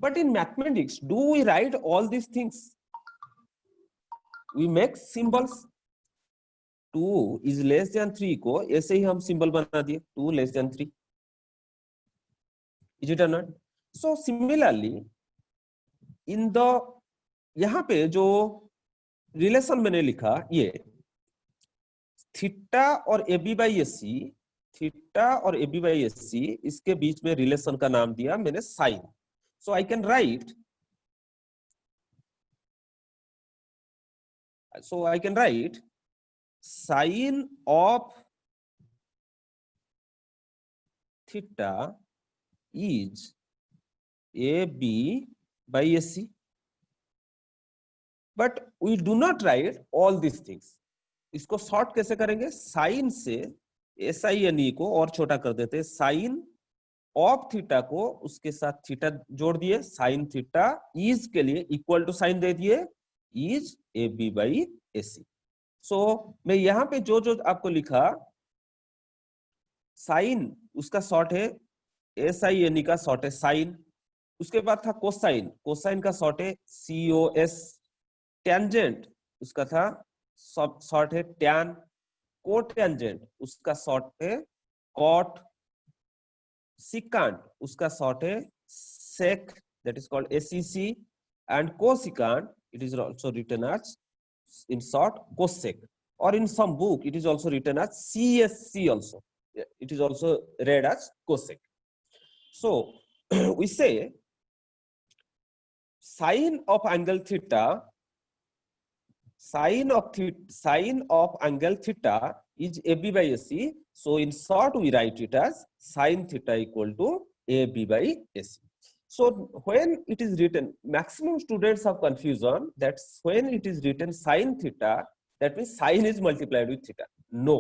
But in mathematics, do we write all these things? We make symbols. 2 is less than 3 को ऐसे ही हम सिंबल बना दिए, 2 less than 3. Is it or not? So similarly, in the यहाँ पे जो relation मैंने लिखा ये थीटा और AB/AC, थीटा और AB/AC इसके बीच में रिलेशन का नाम दिया मैंने sine. So I can write, sine of theta is AB/AC, but we do not write all this things. इसको शॉर्ट कैसे करेंगे? साइन से SINE को और छोटा कर देते हैं, साइन ऑफ थीटा को उसके साथ थीटा जोड़ दिए, साइन थीटा इज के लिए इक्वल टू साइन दे दिए, इज AB/AC। सो मैं यहाँ पे जो जो आपको लिखा, साइन उसका शॉर्ट है, SINE का शॉर्ट है साइन। उसके बाद था कोसाइन, कोसाइन का शॉर्ट है COS। टेंजेंट उसका था शॉर्ट है टैन। कोटेंजेंट उसका शॉर्ट है कॉट। सिकांट उसका शॉर्ट है सेक, that is called SEC, and cosecant it is also written as in short cosec, or in some book it is also written as CSC also, it is also read as cosec. So we say sine of angle theta, sine of angle theta is AB/AC. So in short we write it as sine theta equal to AB/AC. So when it is written, maximum students have confusion that when it is written sine theta, that means sine is multiplied with theta. No.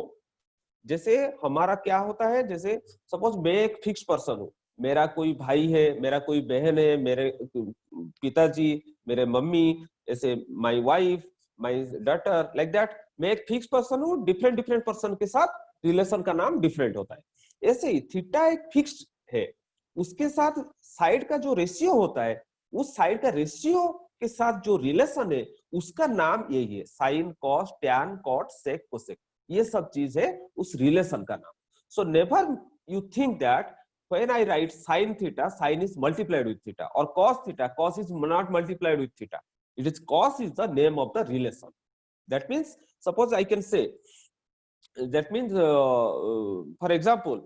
जैसे हमारा क्या होता है, जैसे suppose मैं एक fix person हूँ, मेरा कोई भाई है, मेरा कोई बहन है, मेरे पिताजी, मेरे मम्मी, ऐसे my wife, my daughter, like that. मैं एक फिक्स पर्सन हूँ, डिफरेंट डिफरेंट पर्सन के साथ रिलेशन का नाम डिफरेंट होता है। ऐसे ही थीटा एक फिक्स्ड है, उसके साथ साइड का जो रेशियो होता है, उस साइड का रेशियो के साथ जो रिलेशन है उसका नाम यही है, साइन, कॉस, टैन, कॉट, सेक, कोसेक, ये सब चीज है उस रिलेशन का नाम। So never you think that when I write sin theta, sin is multiplied with theta, or cos theta, cos is not multiplied with theta. It is cos is the name of the relation. That means suppose I can say, that means for example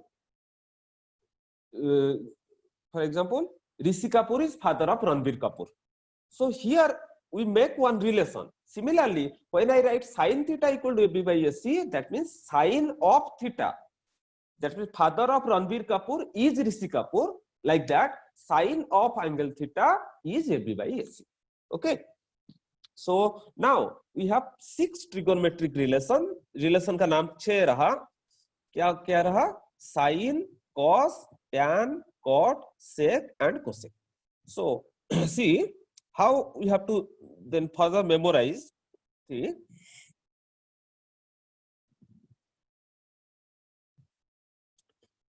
Rishi Kapoor is father of Ranbir Kapoor. So here we make one relation. Similarly, when I write sin theta equal to AB/AC, that means sin of theta, that means father of Ranbir Kapoor is Rishi Kapoor, like that sin of angle theta is AB/AC. Okay, so now we have 6 trigonometric relation का नाम 6 रहा, क्या क्या रहा? sin, cos, tan, cot, sec and cosec. So see how we have to then further memorize. See,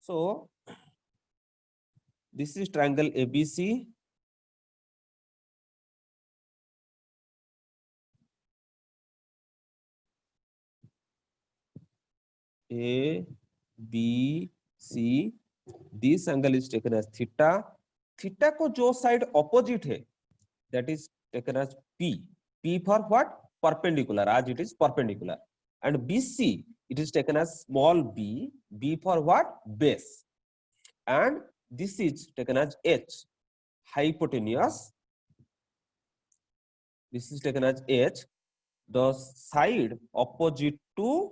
So this is triangle ABC. A, B, C. This angle is taken as theta. Theta को जो side opposite है, that is taken as P. P for what? Perpendicular, as it is perpendicular. And BC, it is taken as small b. B for what? Base. And this is taken as H, hypotenuse. This is taken as H. The side opposite to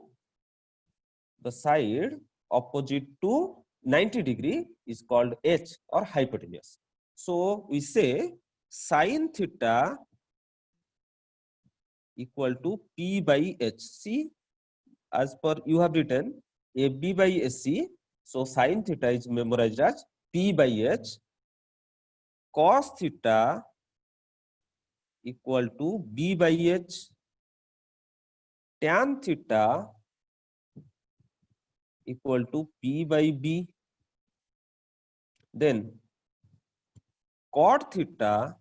90 degree is called H or hypotenuse. So we say sin theta equal to P by H. See, as per you have written AB by AC. So sin theta is memorized as P by H. Cos theta equal to B by H. Tan theta equal to P by B. Then cot theta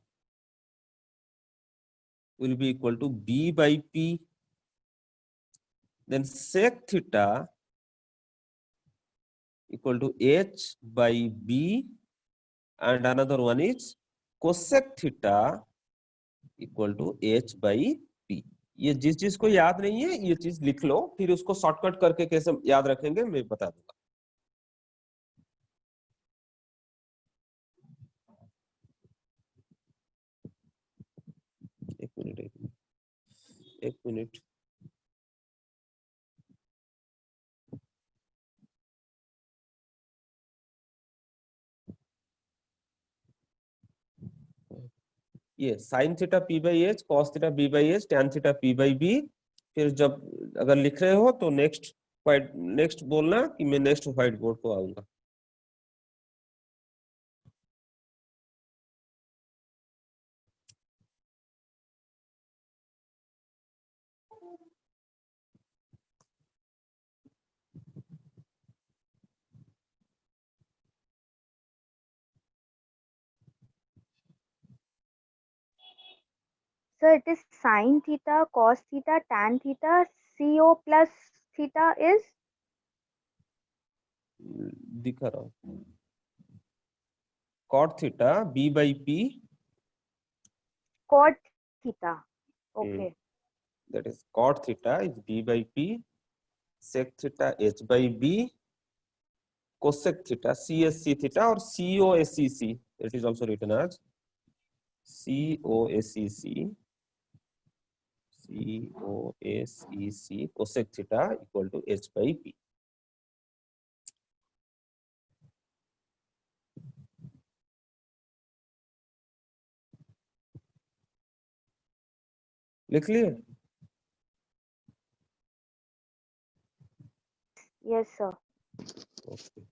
will be equal to B by P. Then sec theta equal to H by B. And another one is cosec theta equal to H by P. ये जिस चीज को याद नहीं है ये चीज लिख लो, फिर उसको शॉर्टकट करके कैसे याद रखेंगे मैं बता दूंगा. एक मिनट. ये sine theta P by H, cos theta B by H, tan theta P by B. फिर जब अगर लिख रहे हो तो नेक्स्ट बोलना कि मैं नेक्स्ट व्हाइट बोर्ड को आऊंगा. So it is sine theta, cos theta, tan theta, CO plus theta is दिखा रहा हूं. cot theta b by p. cot theta. Okay. That is cot theta is b by p. Sec theta h by b. Cosec theta CSC theta or COSEC. It is also written as COSEC. COSEC cosec theta equal to h by p. लिख लिए? Yes, sir. Okay.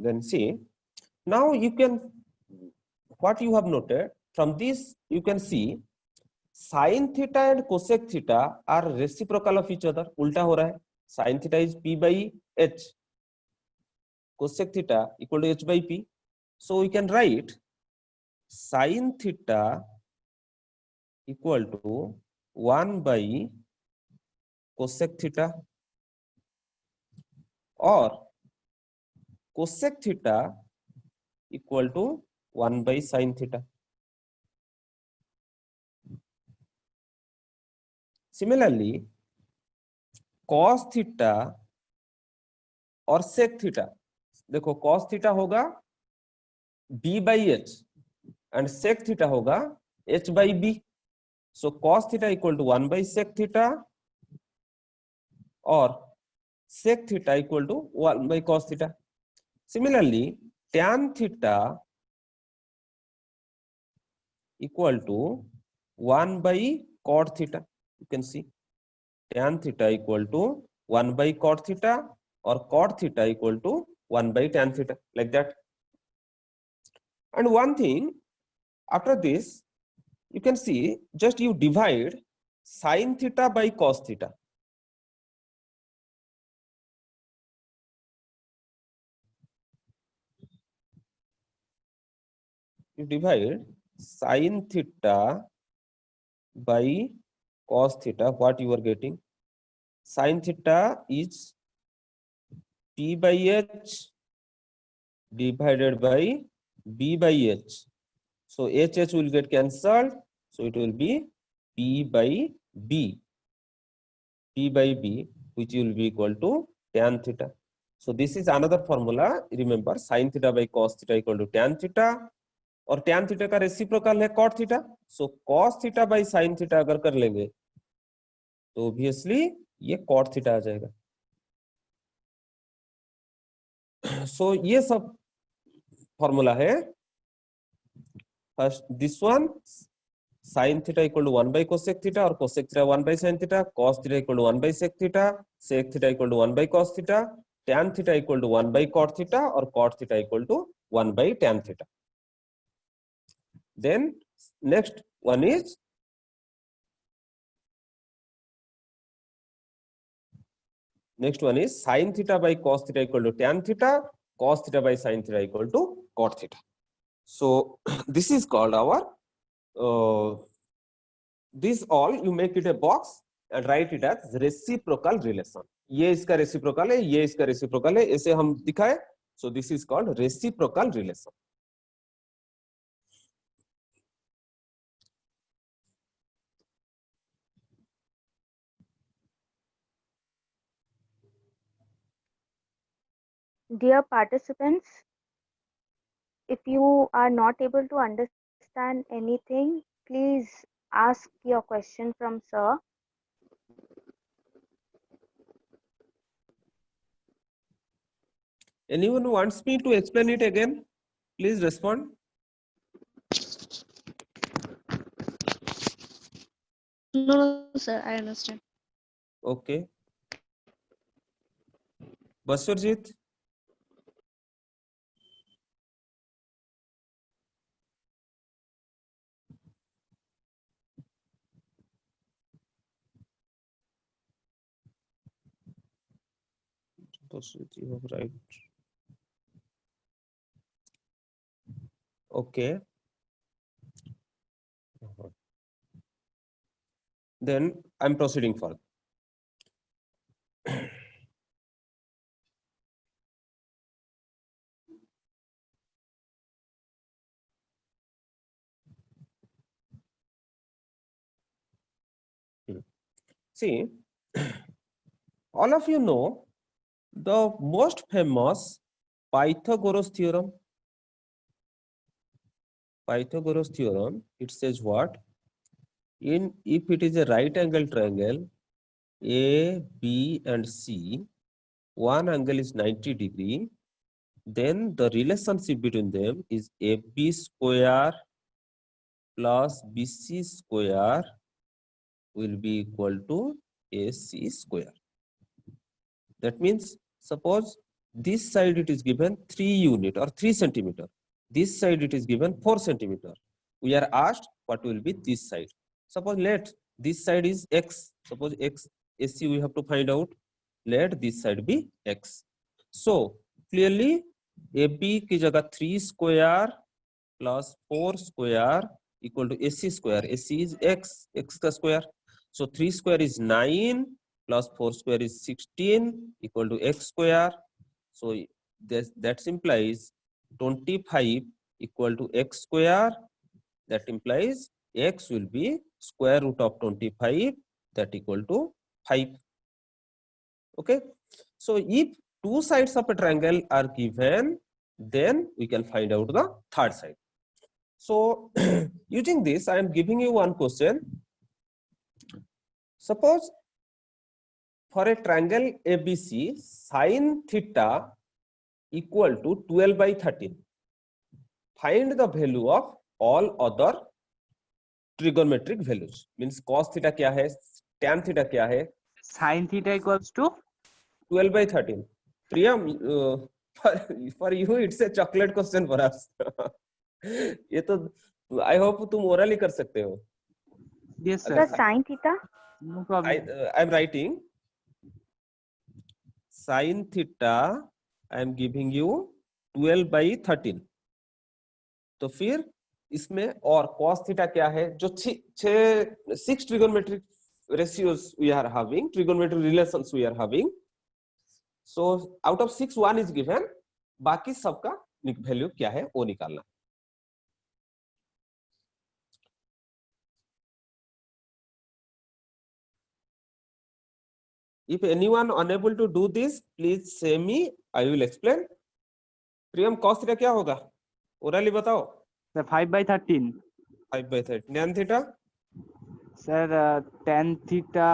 Then see, now you can, what you have noted from this, you can see sin theta and cosec theta are reciprocal of each other. उल्टा हो रहा है. Sin theta is p by h, cosec theta equal to h by p. So we can write sin theta equal to 1 by cosec theta, or cosec theta equal to 1 by sin theta. Similarly, cos theta और sec theta, देखो cos theta होगा b by h and sec theta होगा h by b. So cos theta equal to 1 by sec theta or sec theta equal to 1 by cos theta. Similarly, tan theta equal to 1 by cot theta. You can see tan theta equal to 1 by cot theta, or cot theta equal to 1 by tan theta, like that. And one thing, after this, you can see just you divide sin theta by cos theta. You divide sin theta by cos theta, what you are getting? Sin theta is P by H divided by B by H. So H will get cancelled. So it will be P by B. P by B, which will be equal to tan theta. So this is another formula. Remember, sin theta by cos theta equal to tan theta. और tan theta का reciprocal है cot theta. So cos theta by sin theta अगर कर लेंगे तो obviously ये cot theta आ जाएगा. सो ये सब फॉर्मूला है. First this one sin theta equal to 1 by cosec theta और cosec theta 1 by sin theta, cos theta equal to 1 by sec theta, sec theta equal to 1 by cos theta, tan theta equal to 1 by cot theta और cot theta equal to 1 by tan theta. Then next one is sin theta by cos theta equal to tan theta, cos theta by sin theta equal to cot theta. So this is called our this all you make it a box and write it as reciprocal relation. ये इसका reciprocal है, ये इसका reciprocal है, ऐसे हम दिखाए. So this is called reciprocal relation. Dear participants, if you are not able to understand anything, please ask your question from sir. Anyone who wants me to explain it again, please respond. No, sir, I understand. Okay. Baswarjit. Baswarjit, you have right. Okay. Then I'm proceeding further. See, all of you know the most famous Pythagoras theorem. Pythagoras theorem, it says what? If it is a right angle triangle, A, B, and C, one angle is 90 degree, then the relationship between them is AB square plus BC square will be equal to AC square. That means, suppose this side it is given 3 unit or 3 centimeter. This side it is given 4 centimeter. We are asked what will be this side. Suppose let this side is X. Suppose X, AC we have to find out. Let this side be X. So clearly AB की जगह 3 square plus 4 square equal to AC square. AC is X, X का square. So 3 square is 9 plus 4 square is 16 equal to X square. So that implies 25 equal to X square. That implies X will be square root of 25, that equal to 5. Okay. So if two sides of a triangle are given, then we can find out the third side. So using this, I am giving you one question. Suppose for a triangle ABC, sin theta equal to 12 by 13. Find the value of all other trigonometric values means cos theta क्या है, tan theta क्या है, Sin theta equals to 12/13. Priyam, for you it's a chocolate question for us. ये तो I hope तुम orally कर सकते हो. yes The sir. sin theta. No problem. I'm writing sin theta. I am giving you 12/13. तो फिर इसमें और cos थीटा क्या है, जो 6 trigonometric ratios we are having, trigonometric relations we are having. So out of 6 1 is given, बाकी सबका value क्या है वो निकालना. If anyone unable to do this, please say me. I will explain. Priyam cos theta क्या होगा, orally बताओ. Sir 5/13. 5/13. tan theta Sir tan theta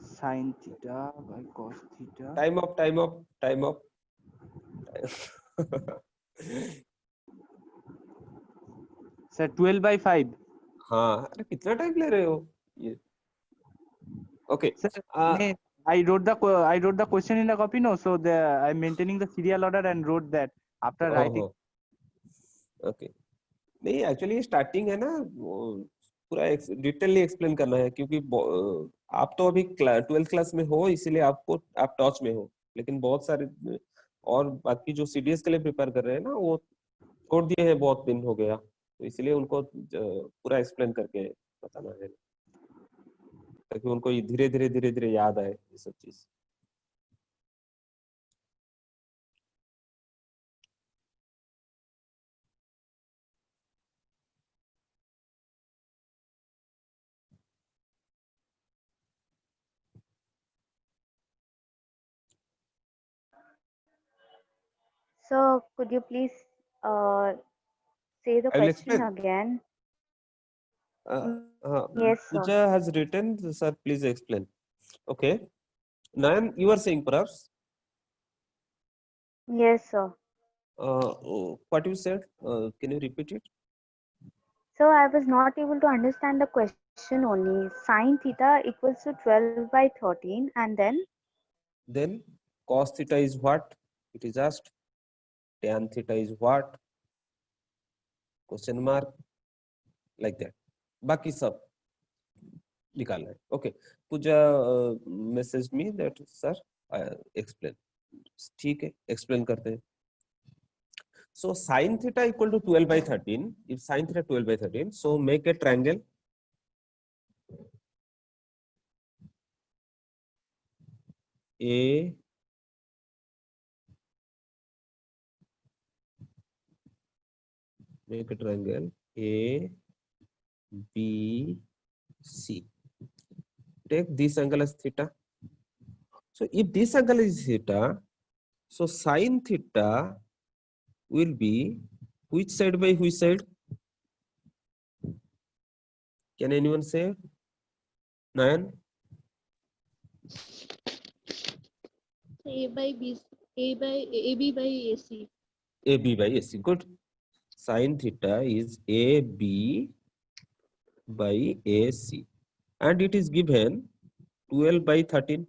sin theta by cos theta. time up. Sir 12/5. हाँ, अरे कितना टाइम ले रहे हो ये. Okay. Sir, I wrote the question in the copy, no, so I'm maintaining the serial order and wrote that after writing. Okay. नहीं actually starting है ना, वो पूरा डिटेलली एक्सप्लेन करना है, क्योंकि आप तो अभी 12th क्लास में हो, इसीलिए आपको आप टच में हो, लेकिन बहुत सारे और बाकी जो सीडीएस के लिए प्रिपेयर कर रहे हैं ना, वो छोड़ दिए हैं, बहुत दिन हो गया, तो इसलिए उनको पूरा एक्सप्लेन करके बताना है, ताकि उनको धीरे धीरे याद आए ये सब चीज. So could you please say the I will question explain. again? Yes, sir. Pooja has written, sir, please explain. Okay. Nayan, you are saying perhaps. Yes, sir. What you said? Can you repeat it? So I was not able to understand the question only. Sin theta equals to 12/13, and Then cos theta is what? It is asked. Tan theta is what? Question mark. Like that. बाकी सब निकालना है. Okay. Pooja message me that sir explain. ठीक है, explain करते हैं. So sin theta equal to 12/13. If sin theta 12/13, so make a triangle. A make a triangle A B C. Take this angle as theta. So if this angle is theta, so sin theta will be which side by which side? Can anyone say? Nayan? A by B, A by AB by AC. AB by AC. Good. Sin theta is AB by AC. And it is given 12/13.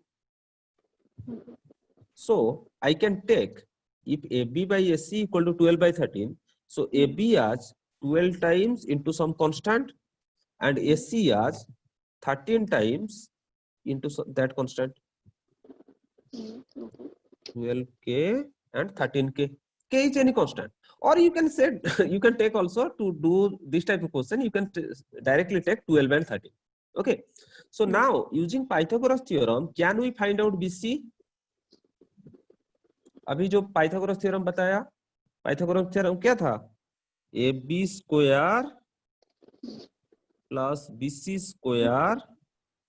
So I can take, if AB by AC equal to 12/13, so AB as 12 times into some constant and AC as 13 times into that constant. 12K and 13K. K is any constant. Or you can say, you can take also to do this type of question, you can directly take 12 and 13. Okay. So now using Pythagoras theorem, can we find out BC? अभी जो Pythagoras theorem बताया, Pythagoras theorem क्या था? AB square plus BC square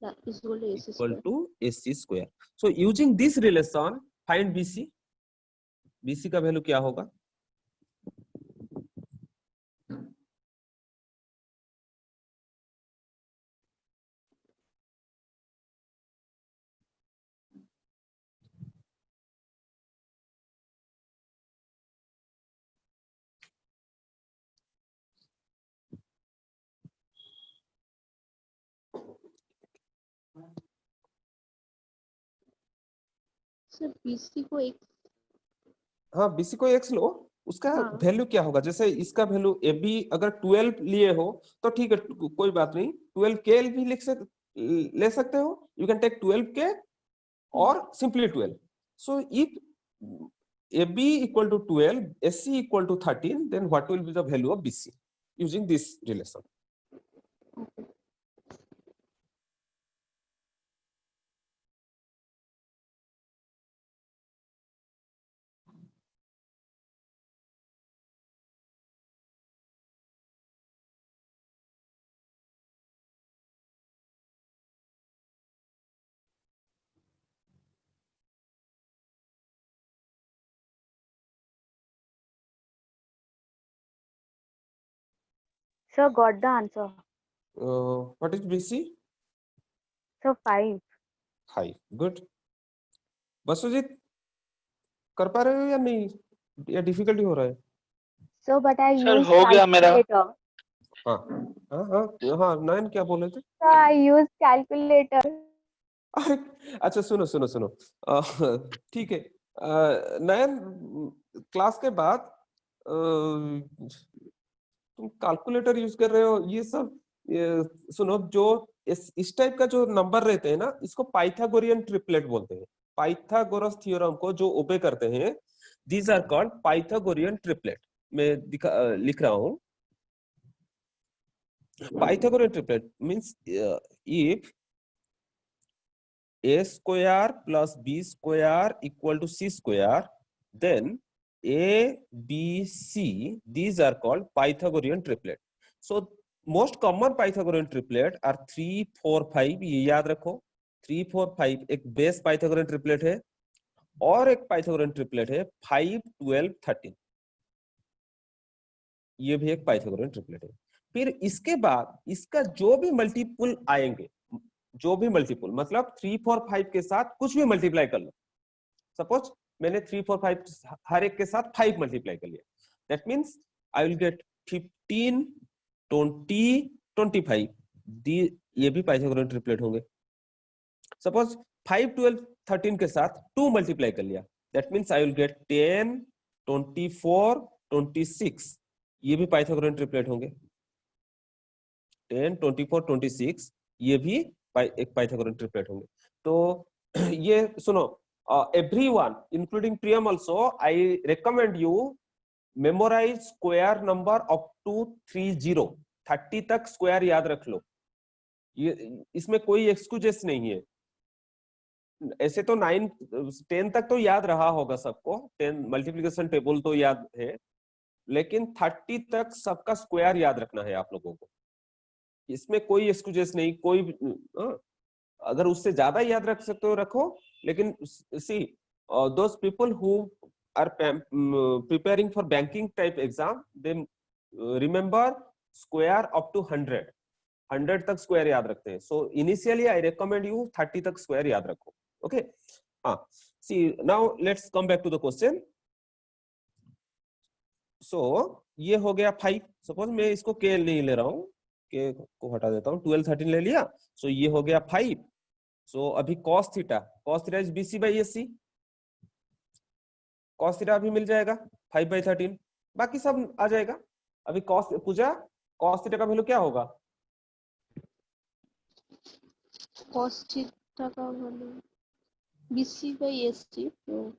Is equal to AC equal square. to AC square. So using this relation, find BC. BC का value क्या होगा? Sir BC को एक हाँ, BC को x लो, उसका हाँ। वैल्यू क्या होगा? जैसे इसका वैल्यू AB अगर 12 लिए हो तो ठीक है, कोई बात नहीं, 12K भी ले सकते हो, you can take 12K or simply 12. So if AB equal to 12, SC equal to 13, then what will be the value of BC using this relation? Sir, got the answer. What is BC? So 5. 5. Good. वसुजीत कर पा रहे हो या नहीं, या difficulty हो रहा है? So, but I sir used हो गया मेरा। calculator. हाँ हाँ हाँ हाँ, नयन क्या बोल रहे थे? So I used calculator. अच्छा सुनो सुनो सुनो, ठीक है, नयन क्लास के बाद तुम कैलकुलेटर यूज कर रहे हो, ये सब सुनो, जो इस टाइप का जो नंबर रहते हैं ना, इसको पाइथागोरियन ट्रिपलेट बोलते हैं। पाइथागोरस थ्योरम को जो ओबे करते हैं, these are called Pythagorean triplet. मैं लिख रहा हूं, Pythagorean triplet means if a square plus b square equal to c square, then a b c, these are called Pythagorean triplet. So most common Pythagorean triplet are 3 4 5, ये याद रखो। 3 4 5 एक base Pythagorean triplet है, और एक Pythagorean triplet है 5 12 13, ये भी एक Pythagorean triplet है। फिर इसके बाद इसका जो भी मल्टीपल आएंगे, जो भी मल्टीपल मतलब 3 4 5 के साथ कुछ भी मल्टीप्लाई कर लो। सपोज मैंने 3 4 5 हर एक के साथ 5 मल्टीप्लाई कर लिया, that means I will get 15 20 25, ये भी पाइथागोरियन ट्रिपलेट होंगे। सपोज 5 12 13 के साथ 2 मल्टीप्लाई कर लिया, that means I will get 10 24 26, ये भी पाइथागोरियन ट्रिपलेट होंगे। 10 24 26 ये भी एक पाइथागोरियन ट्रिपलेट होंगे। तो ये सुनो, everyone including Priyam also, I recommend you memorize square number up to 30 तक स्क्वायर याद रख लो, ये इसमें कोई एक्सक्यूजेस नहीं है। ऐसे तो 9 10 तक तो याद रहा होगा सबको, 10 मल्टीप्लिकेशन टेबल तो याद है, लेकिन 30 तक सबका स्क्वायर याद रखना है आप लोगों को, इसमें कोई एक्सक्यूजेस नहीं। कोई अगर उससे ज्यादा याद रख सकते हो रखो, लेकिन see those people who are preparing for banking type exam, they remember square up to 100 तक स्क्वायर याद रखते हैं। So initially I recommend you 30 तक स्क्वायर याद रखो। ओके, हाँ, see now let's come back to the question. So ये हो गया 5, सपोज मैं इसको के नहीं ले रहा हूं, के को हटा देता हूं, 12 13 ले लिया, सो ये हो गया 5। सो अभी cos theta is BC by SC, cos theta अभी मिल जाएगा 5/13, बाकी सब आ जाएगा। अभी पूजा cos थीटा का वैल्यू क्या होगा? cos थीटा का वैल्यू BC by SC, तो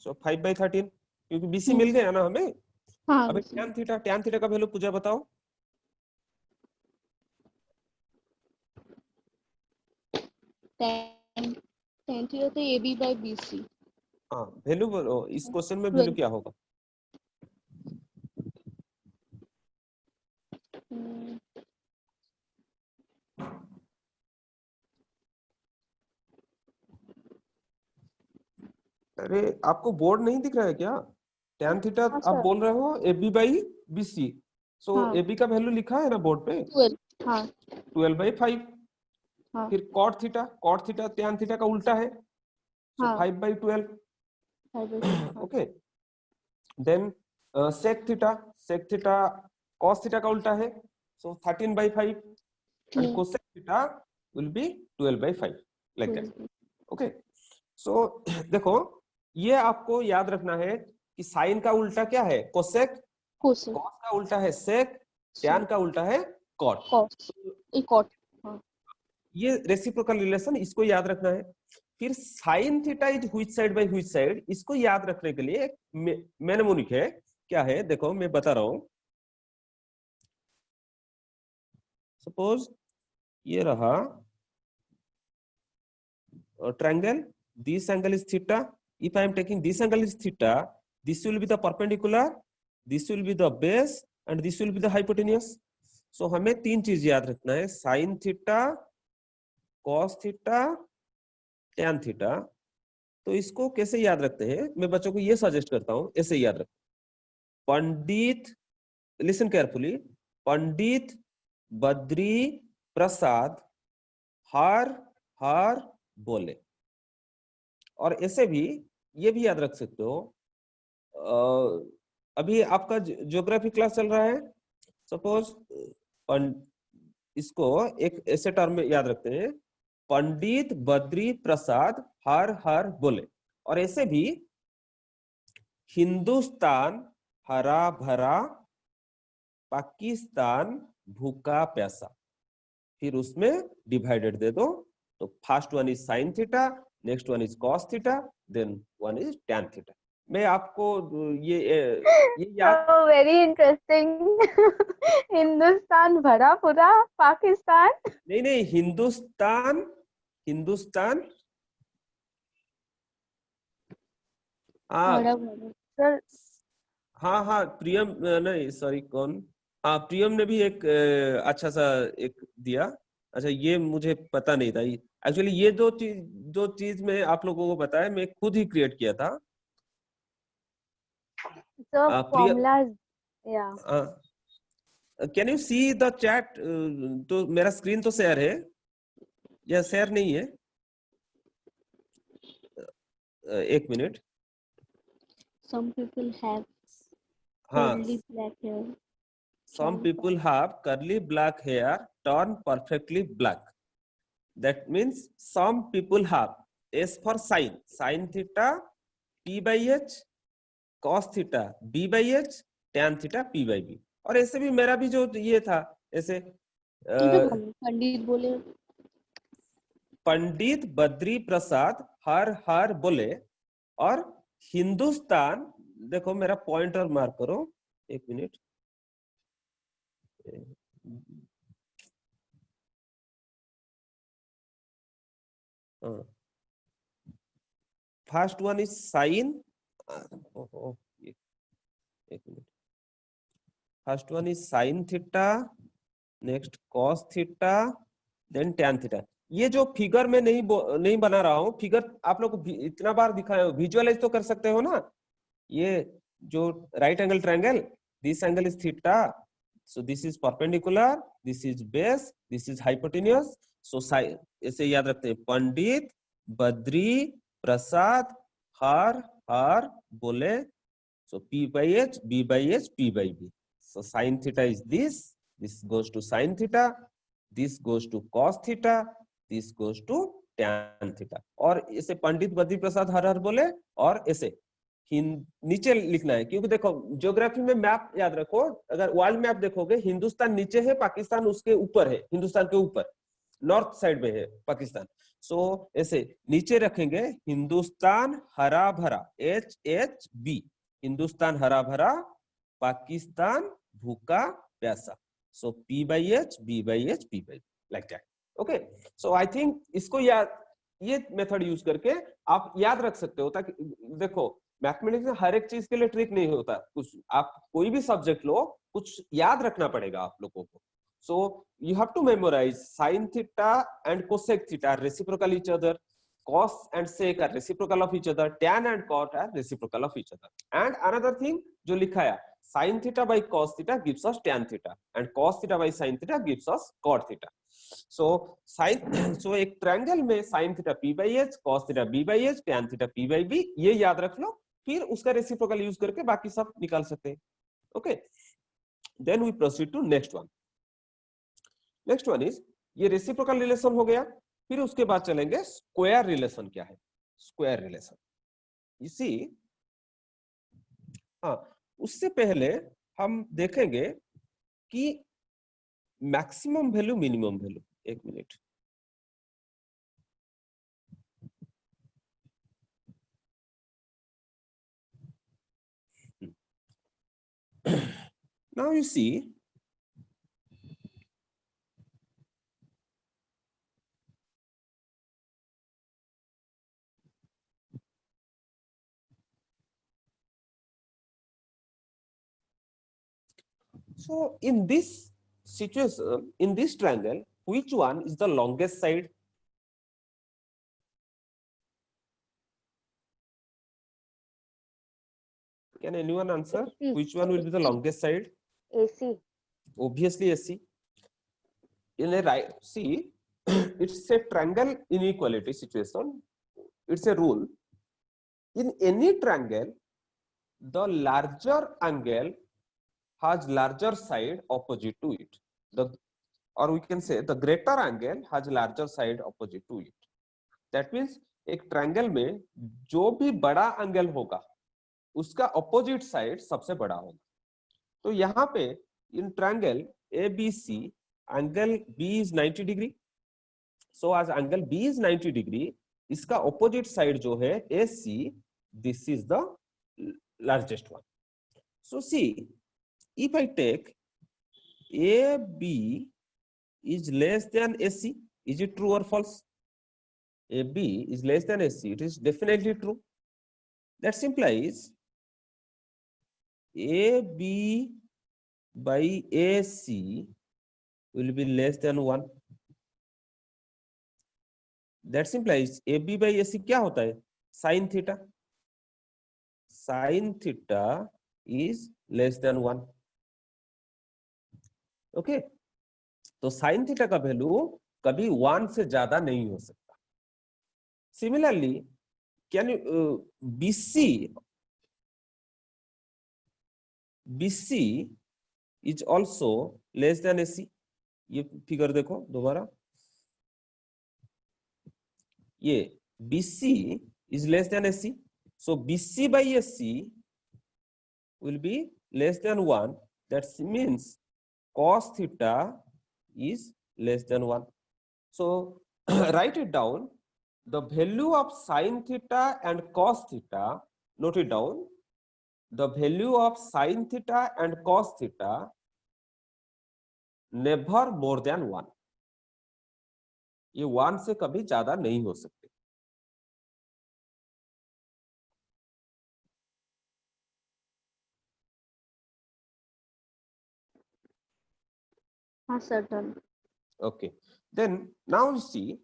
सो 5/13, क्योंकि BC मिल गया ना हमें। हाँ अभी tan थीटा का वैल्यू पूजा बताओ। tan थीटा तो AB by BC। हाँ, वैल्यू इस क्वेश्चन में वैल्यू क्या होगा? अरे आपको बोर्ड नहीं दिख रहा है क्या? tan थीटा आप बोल रहे हो AB by BC, so AB का वैल्यू लिखा है ना बोर्ड पे, 12, हाँ 12/5। हाँ फिर cot थीटा tan थीटा का उल्टा है, so 5/12। Okay, then sec theta cos theta का उल्टा है, so 13/5। And cosec theta will be 12/5 like that. 12. Okay so देखो ये आपको याद रखना है कि साइन का उल्टा क्या है, कोसेक, Cosec. कॉस का उल्टा है सेक, टैन का उल्टा है कॉट। Cos. A cot. ये रेसिप्रोकल रिलेशन, इसको याद रखना है। फिर sine theta is which side by which side, इसको याद रखने के लिए एक मेनेमोनिक है। क्या है देखो मैं बता रहा हूं। सपोज ये रहा triangle, this angle is theta. If I am taking this angle is theta, this will be the perpendicular, this will be the base and this will be the hypotenuse. So हमें तीन चीज याद रखना है, sin theta, cos theta, tan theta. तो इसको कैसे याद रखते हैं, मैं बच्चों को ये सजेस्ट करता हूं, ऐसे याद रखो। पंडित, लिसन केयरफुली, पंडित बद्री प्रसाद हर हर बोले। और ऐसे भी ये भी याद रख सकते हो, अभी आपका ज्योग्राफी क्लास चल रहा है, सपोज इसको एक ऐसे टर्म में याद रखते हैं, पंडित बद्री प्रसाद हर हर बोले। और ऐसे भी हिंदुस्तान हरा भरा, पाकिस्तान भूखा प्यासा, फिर उसमें डिवाइडेड दे दो। तो first one is sine theta, next one is cos theta, then one is tan theta. मैं आपको ये याद, So very interesting. हिंदुस्तान भरा पूरा, पाकिस्तान। नहीं हिंदुस्तान, हिंदुस्तान बड़ा बड़ा. सर हाँ प्रियम, नहीं सॉरी कौन, हाँ प्रियम ने भी एक अच्छा सा एक दिया। अच्छा ये मुझे पता नहीं था, एक्चुअली ये जो चीज मैं आप लोगों को बताया मैं खुद ही क्रिएट किया था। सर फॉर्मूलाज, या can you see the chat? तो मेरा स्क्रीन तो शेयर है या शेयर नहीं है? एक मिनट। Some people have हाँ, curly black hair. some people have curly black hair turn perfectly black. That means some people have, S for sin, sin theta p by h, cos theta b by h, tan theta p by b। और ऐसे भी मेरा भी जो ये था ऐसे पंडित बोले, पंडित बद्री प्रसाद हर हर बोले। और हिंदुस्तान, देखो मेरा पॉइंटर मार्क करो, एक minute. First one is sine, एक minute. First one is sine theta, next cos theta, then tan theta. ये जो फिगर में नहीं बना रहा हूं, फिगर आप लोग को इतना बार दिखाया, विजुअलाइज तो कर सकते हो ना। ये जो right angle triangle, this angle is theta, so this is perpendicular, this is base, this is hypotenuse. So ऐसे याद रखते हैं, पंडित बद्री प्रसाद हर हर बोले। So P by H, B by H, P by B. So sin theta is this. This goes to sin theta. This goes to cos theta. This goes to tan theta. और ऐसे पंडित बद्री प्रसाद हर हर बोले, और ऐसे नीचे लिखना है, क्योंकि देखो ज्योग्राफी में मैप याद रखो, अगर वर्ल्ड मैप देखोगे हिंदुस्तान नीचे है, पाकिस्तान उसके ऊपर है, हिंदुस्तान के ऊपर नॉर्थ साइड में है पाकिस्तान। सो ऐसे नीचे रखेंगे हिंदुस्तान हरा भरा, HHB, हिंदुस्तान हरा भरा, पाकिस्तान भूखा प्यासा। सो P by H, B by H, P by B, like that. Okay, so I think इसको याद, ये मेथड यूज करके आप याद रख सकते हो, ताकि देखो मैथमेटिक्स में हर एक चीज के लिए ट्रिक नहीं होता, कुछ आप कोई भी सब्जेक्ट लो, कुछ याद रखना पड़ेगा आप लोगों को। So you have to memorize sin theta and cosec theta are reciprocal each other, cos and sec are reciprocal of each other, tan and cot are reciprocal of each other. And another thing जो लिखा है, sin theta by cos theta gives us tan theta and cos theta by sin theta gives us cot theta. So so एक triangle में sin theta p by h, cos theta b by h, tan theta p by b, ये याद रख लो, फिर उसका reciprocal use करके बाकी सब निकाल सकते हैं। Okay, then we proceed to next one. Next one is ये रेसिप्रोकल रिलेशन हो गया। फिर उसके बाद चलेंगे स्क्वायर रिलेशन क्या है, स्क्वायर रिलेशन। इसी हाँ, उससे पहले हम देखेंगे कि मैक्सिमम वैल्यू मिनिमम वैल्यू। एक minute, now you see so in this situation, in this triangle, which one is the longest side? Can anyone answer? AC. Which one will be the longest side? AC. Obviously AC. In a right, see, it's a triangle inequality situation. It's a rule. In any triangle, the larger angle has larger side opposite to it. Or we can say the greater angle has larger side opposite to it. That means एक triangle में जो भी बड़ा angle होगा उसका opposite side सबसे बड़ा होगा। तो यहाँ पे in triangle ABC angle B is 90 degree. So आज एंगल B is 90 डिग्री, इसका ऑपोजिट साइड जो है AC, this is the largest one. So see, if I take AB is less than AC, is it true or false? AB is less than AC, it is definitely true. That implies AB by AC will be less than 1. That implies AB by AC क्या होता है? Sin theta. Sin theta is less than 1. Okay. तो sin theta का value कभी 1 से ज्यादा नहीं हो सकता। Similarly, can you BC is also less than AC. ये फिगर देखो दोबारा, ये BC is less than AC. So BC by AC will be less than 1. That means cos theta is less than 1. So write it down. The value of sin theta and cos theta, note it down. The value of sin theta and cos theta never more than 1. ये 1 से कभी ज्यादा नहीं हो सकते। हाँ sir, done. Okay. Then now you see,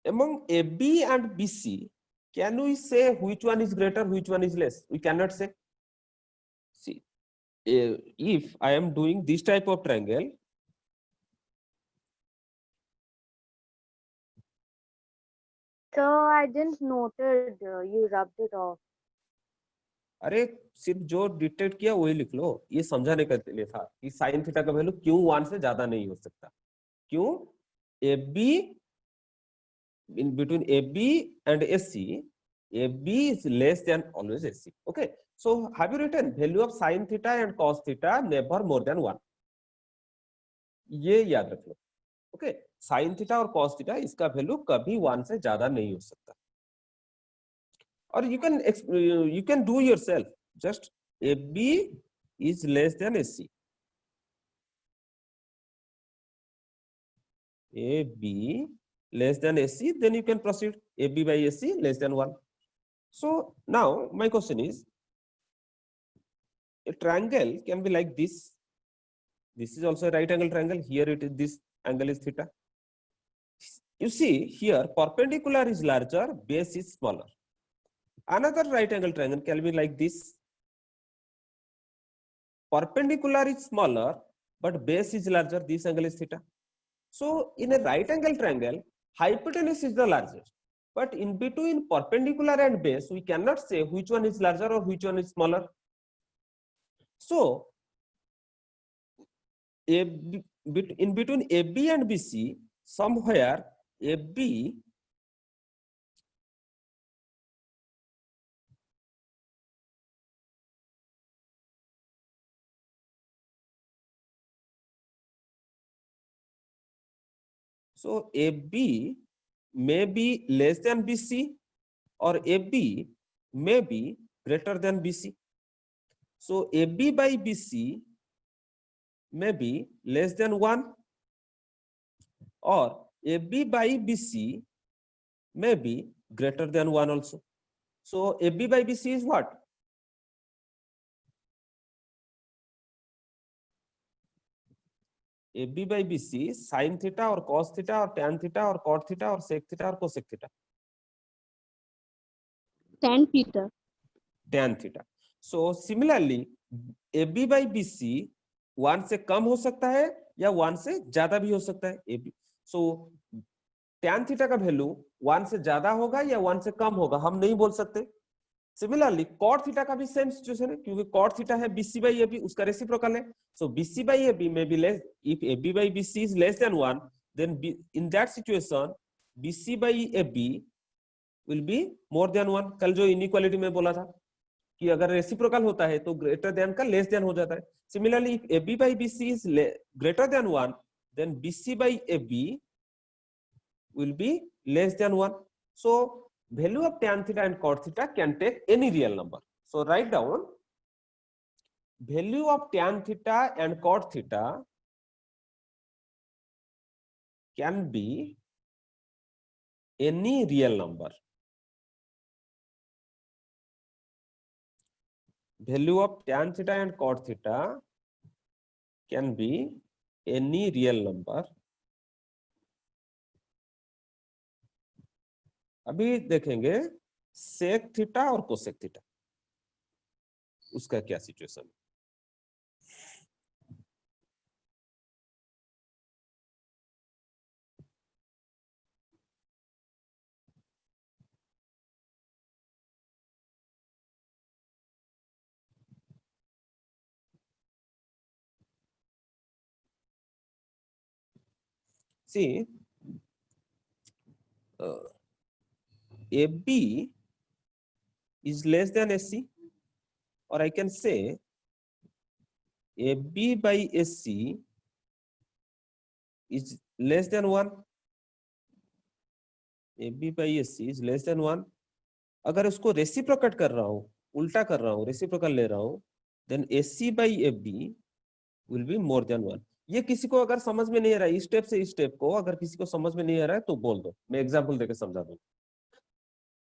among AB and BC, can we say which one is greater, which one is less? We cannot say. See, if I am doing this type of triangle, So I didn't noted you rubbed it off. अरे सिर्फ जो detect किया वही लिख लो। ये समझाने के लिए था कि साइन थीटा का वैल्यू क्यों 1 से ज्यादा नहीं हो सकता। क्यों? AB in between AB and AC, AB is less than always AC. Okay, so have you written value of sin theta and cos theta never more than 1? ये याद रख लो। ओके, sin theta और cos theta इसका value कभी 1 से ज्यादा नहीं हो सकता। और you can do yourself, just AB is less than AC. AB less than AC, then you can proceed AB by AC less than 1. So now my question is, a triangle can be like this. This is also a right angle triangle. Here it is, this angle is theta. You see here perpendicular is larger, base is smaller. Another right angle triangle can be like this. Perpendicular is smaller, but base is larger. This angle is theta. So in a right angle triangle, hypotenuse is the largest, but in between perpendicular and base, we cannot say which one is larger or which one is smaller. So in between AB and BC, somewhere AB so AB may be less than BC or AB may be greater than BC. So AB by BC may be less than 1 or AB by BC may be greater than 1 also. So AB by BC is what? AB by BC sin theta or cos theta or tan theta or cot theta or sec theta or cosec theta. Tan theta. Tan theta. So similarly AB by BC 1 से कम हो सकता है या 1 से ज्यादा भी हो सकता है AB. So tan theta का वैल्यू 1 से ज्यादा होगा या 1 से कम होगा हम नहीं बोल सकते. सिमिलरली cot theta का भी सेम सिचुएशन है क्योंकि cot theta है BC by AB उसका रेसिप्रोकल है. So BC by AB may be less if AB by BC is less than 1 then in that situation BC by AB will be more than 1. कल जो inequality में बोला था कि अगर रेसिप्रोकल होता है तो ग्रेटर देन का लेस देन हो जाता है. Similarly if AB by BC is greater than 1 then BC by AB will be less than 1. So value of tan theta and cot theta can take any real number. So write down value of tan theta and cot theta can be any real number. Value of tan theta and cot theta can be any real number. अभी देखेंगे sec theta और cosec theta उसका क्या situation है. See, AB is less than AC, or I can say AB by AC is less than 1. AB by AC is less than 1. अगर उसको reciprocate कर रहा हूं, उल्टा कर रहा हूं, रेसिप्रोकल ले रहा हूं, then AC by AB will be more than 1. ये किसी को अगर समझ में नहीं आ रहा है इस स्टेप से इस स्टेप को अगर किसी को समझ में नहीं आ रहा है तो बोल दो, मैं एग्जांपल देकर समझा दूं.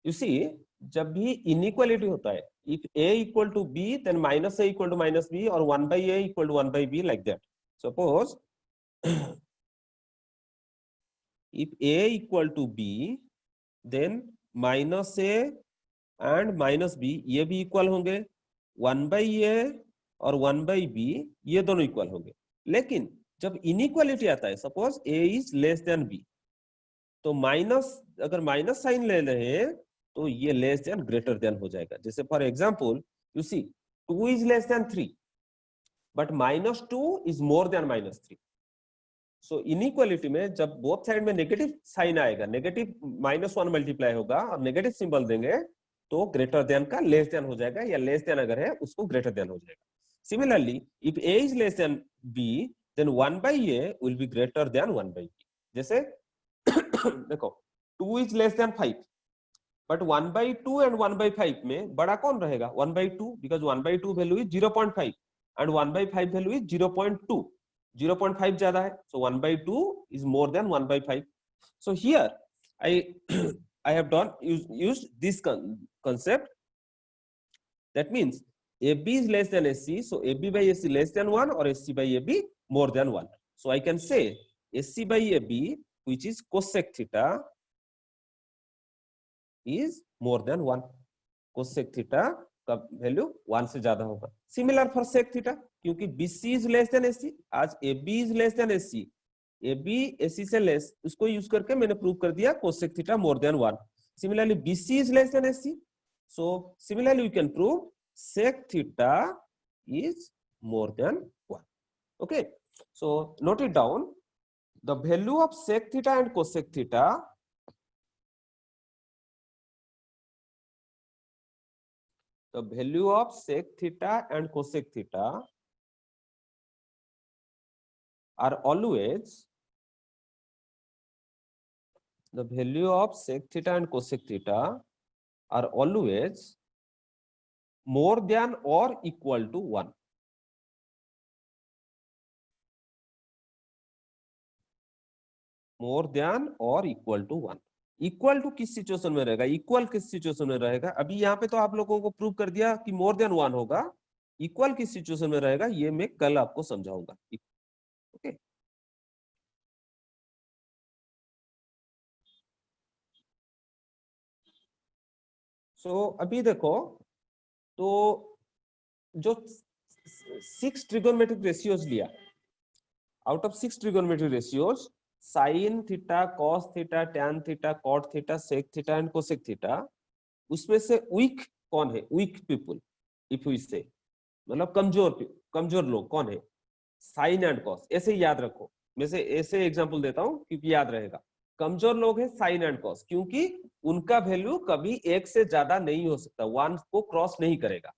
You see, जब भी इनइक्वालिटी होता है if A equal to B then minus A equal to minus B or 1 by A equal to 1 by B like that. Suppose if A equal to B then minus A and minus B ये भी equal होंगे, 1 by A और 1 by B ये दोनों equal होंगे. लेकिन जब inequality आता है suppose A is less than B तो माइनस अगर माइनस साइन ले रहे हैं तो ये लेस देन ग्रेटर देन हो जाएगा. जैसे for example you see 2 is less than 3 but -2 is more than -3. So inequality में जब बोथ साइड में नेगेटिव साइन आएगा, नेगेटिव -1 मल्टीप्लाई होगा और नेगेटिव सिंबल देंगे तो ग्रेटर देन का लेस देन हो जाएगा या लेस देन अगर है उसको ग्रेटर देन हो जाएगा. Similarly if A is less than B then 1 by A will be greater than 1 by B. जैसे देखो 2 is less than 5 but 1 by 2 and 1 by 5 में बड़ा कौन रहेगा? 1 by 2 because 1 by 2 value is 0.5 and 1 by 5 value is 0.2. 0.5 ज्यादा है, so 1 by 2 is more than 1 by 5. So here I have done used this concept. That means AB is less than AC, so AB by AC less than 1 or AC by AB more than 1. So I can say AC by AB which is cosec theta is more than 1. cosec theta का value 1 से ज्यादा होगा. Similar for sec theta क्योंकि BC is less than AC, आज AB is less than AC, AB AC से less, उसको use करके मैंने प्रूव कर दिया cosec theta more than 1. Similarly BC is less than AC, so similarly you can prove sec theta is more than 1. Okay, So note it down. The value of sec theta and cosec theta the value of sec theta and cosec theta are always the value of sec theta and cosec theta are always more than or equal to 1. More than or equal to 1. Equal to किस situation में रहेगा, equal किस situation में रहेगा? अभी यहाँ पे तो आप लोगों को प्रूव कर दिया कि मोर देन 1 होगा, इक्वल किस सिचुएशन में रहेगा ये मैं कल आपको समझाऊंगा। ओके सो अभी देखो, तो जो 6 ट्रिगोनोमेट्रिक रेशियोज लिया, out of 6 trigonometric ratios sine theta, cos theta, tan theta, cot theta, sec theta and cosec theta, उसमें से वीक कौन है? वीक पीपल इफ वी से, मतलब कमजोर लोग कौन है? Sine and cos. ऐसे ही याद रखो, मैं से ऐसे एग्जांपल देता हूं क्योंकि याद रहेगा। कमजोर लोग है साइन एंड कॉस, क्योंकि उनका वैल्यू कभी 1 से ज्यादा नहीं हो सकता, 1 को क्रॉस नहीं करेगा।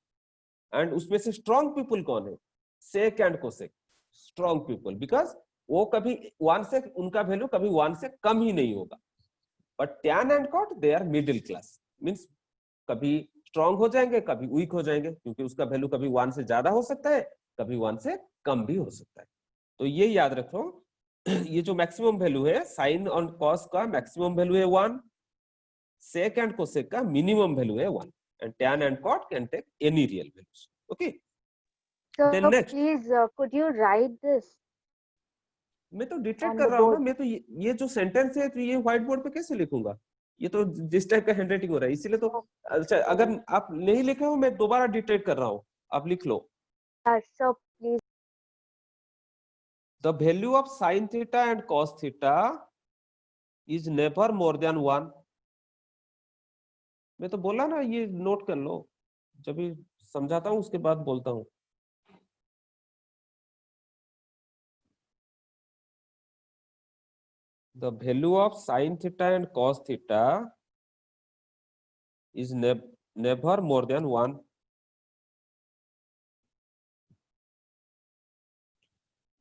एंड उसमें से स्ट्रॉन्ग पीपल कौन है? Sec and cosec. Strong people because वो कभी 1 से, उनका वैल्यू कभी 1 से कम ही नहीं होगा। But tan and cot they are middle class, means कभी स्ट्रॉन्ग हो जाएंगे, कभी वीक हो जाएंगे, क्योंकि उसका वैल्यू कभी 1 से ज्यादा हो सकता है, कभी 1 से कम भी हो सकता है। तो ये याद रखो, ये जो मैक्सिमम वैल्यू है साइन और कॉस का मैक्सिमम वैल्यू है 1, सेक एंड कोसेक का मिनिमम वैल्यू है 1, and tan and cot can take any real values. Okay So Then next. please, could you write this मैं तो डिटेक्ट on कर the रहा हूँ ना, board? मैं तो ये जो सेंटेंस है तो ये व्हाइट बोर्ड पे कैसे लिखूंगा? ये तो जिस टाइप का हैंडराइटिंग हो रहा है, इसीलिए तो। अच्छा, अगर आप नहीं लिखे हो मैं दोबारा डिटेक्ट कर रहा हूँ, आप लिख लो। So please. The value of sin theta and cos theta is never more than 1. मैं तो बोला ना, ये नोट कर लो, जब भी समझाता हूँ उसके बाद बोलता हूँ। The value of sin theta and cos theta is never more than 1.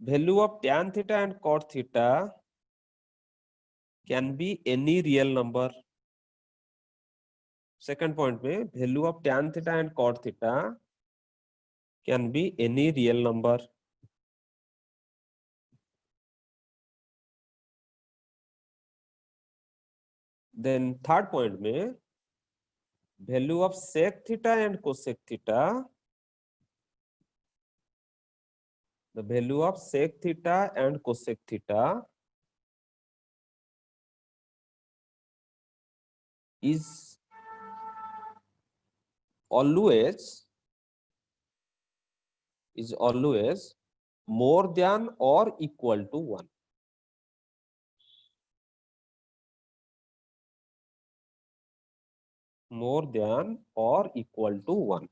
Value of tan theta and cot theta can be any real number. Second point में value of tan theta and cot theta can be any real number. Then third point में value of sec theta and cosec theta, the value of sec theta and cosec theta is always more than or equal to 1. More than or equal to 1.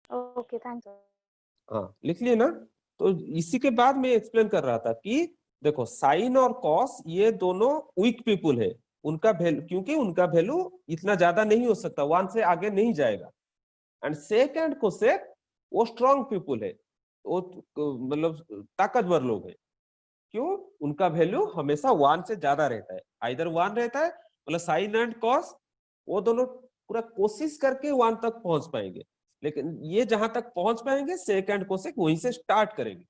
Okay, thanks. हाँ, लिख लिए ना? तो इसी के बाद मैं एक्सप्लेन कर रहा था कि देखो साइन और कॉस ये दोनों वीक पीपल है, उनका वैल्यू, क्योंकि उनका वैल्यू इतना ज्यादा नहीं हो सकता, 1 से आगे नहीं जाएगा। एंड सेक एंड कोसेक वो स्ट्रॉन्ग पीपल है, वो मतलब ताकतवर लोग हैं। क्यों? उनका वैल्यू हमेशा 1 से ज्यादा रहता है, आइदर 1 रहता है, मतलब साइन एंड कॉस वो दोनों पूरा कोशिश करके 1 तक पहुंच पाएंगे, लेकिन ये जहां तक पहुंच पाएंगे सेक एंड कोसेक वहीं से स्टार्ट करेंगे।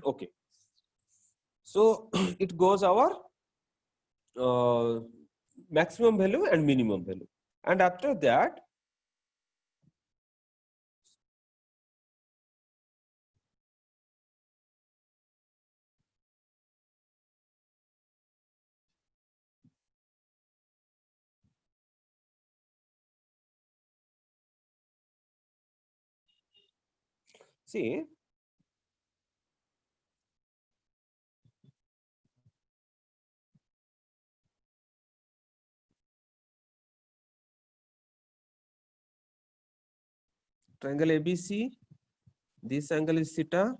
Okay, so it goes our maximum value and minimum value, and after that see triangle ABC, this angle is theta.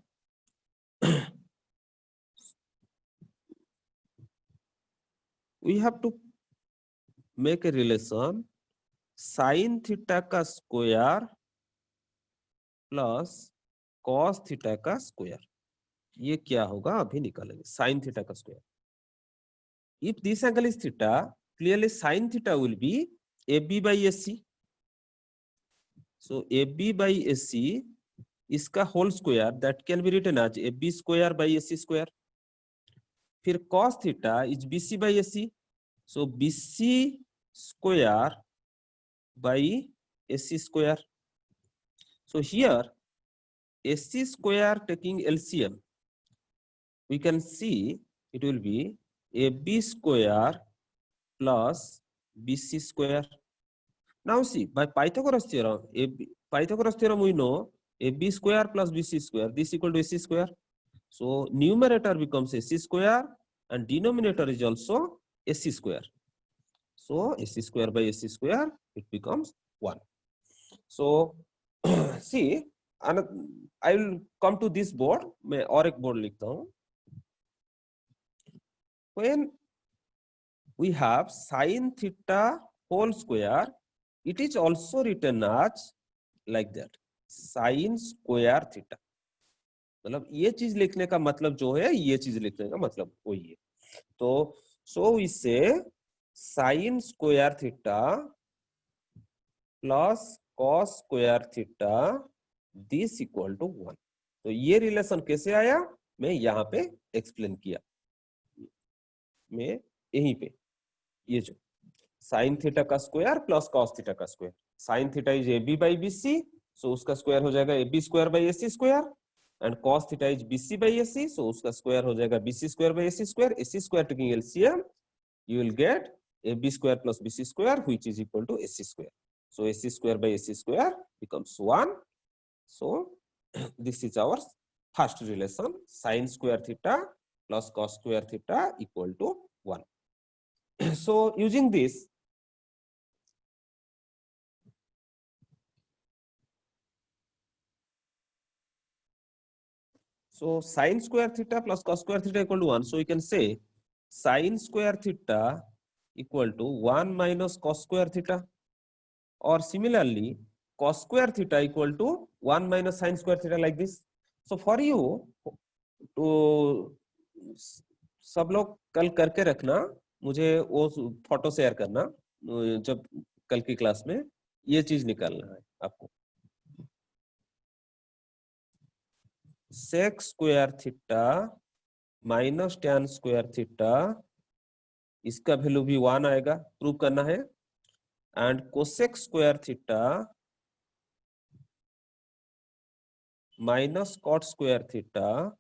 We have to make a relation sin theta का square plus cos theta का square. ये क्या होगा अभी निकालेंगे. sin theta का square. If this angle is theta, clearly sin theta will be AB by AC. So AB by AC इसका whole square that can be written as AB square by AC square. फिर cos theta is BC by AC. So BC square by AC square. So here AC square taking LCM, we can see it will be AB square plus BC square. Now see, by Pythagoras theorem, we know AB square plus BC square, this equal to AC square. So numerator becomes AC square and denominator is also AC square. So AC square by AC square, it becomes 1. So see, I will come to this board. मैं और एक board लिखता हूँ. When we have sin theta whole square, it is also written as like that, sin square theta. मतलब ये चीज लिखने का मतलब जो है, ये चीज लिखने का मतलब वही है. तो so we say sin square theta plus cos square theta, this equal to 1. तो ये रिलेशन कैसे आया, मैं यहाँ पे एक्सप्लेन किया. मैं यहीं पे ये जो sin थीटा का स्क्वायर प्लस cos थीटा का square, sin theta is AB by BC, सो उसका स्क्वायर हो जाएगा AB square by AC square, and cos theta is BC by AC, सो उसका स्क्वायर हो जाएगा BC square by AC square. AC square taking LCM, you will get AB square plus BC square, which is equal to AC square. So AC square by AC square becomes 1. So this is our first relation, sin square theta plus cos square theta equal to 1. So using this, so sin square theta plus cos square theta equal to 1. So we can say sin square theta equal to 1 minus cos square theta, or similarly cos square theta equal to 1 minus sin square theta, like this. So for you to सब लोग कल करके रखना, मुझे वो photo share करना जब कल की क्लास में, ये चीज निकालना है आपको. sec square theta minus tan square theta, इसका वैल्यू भी 1 आएगा, प्रूव करना है. And cosec square theta minus cot square theta,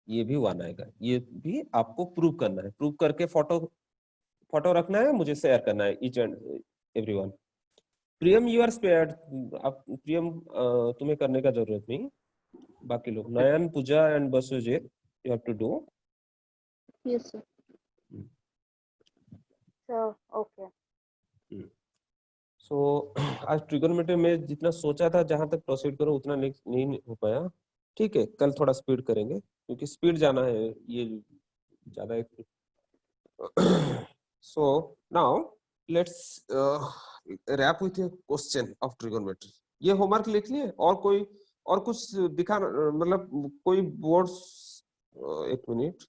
ये भी 1 आएगा. ये भी आपको प्रूव करना है. प्रूव करके फोटो रखना है, मुझे शेयर करना है each and everyone. Priyam you are spared. आप प्रियम तुम्हें करने का जरूरत नहीं, बाकी लोग Nayan, Puja and Basujit, you have to do. Yes, sir. So, okay. So आज ट्रिगोनोमेट्री में जितना सोचा था जहां तक प्रोसीड करो उतना नहीं हो पाया. ठीक है, कल थोड़ा स्पीड करेंगे क्योंकि स्पीड जाना है ये ज्यादा. So now let's wrap with A question of trigonometry. ये होमवर्क लिख लिए, और कुछ दिखा, मतलब कोई बोर्ड्स, एक मिनट,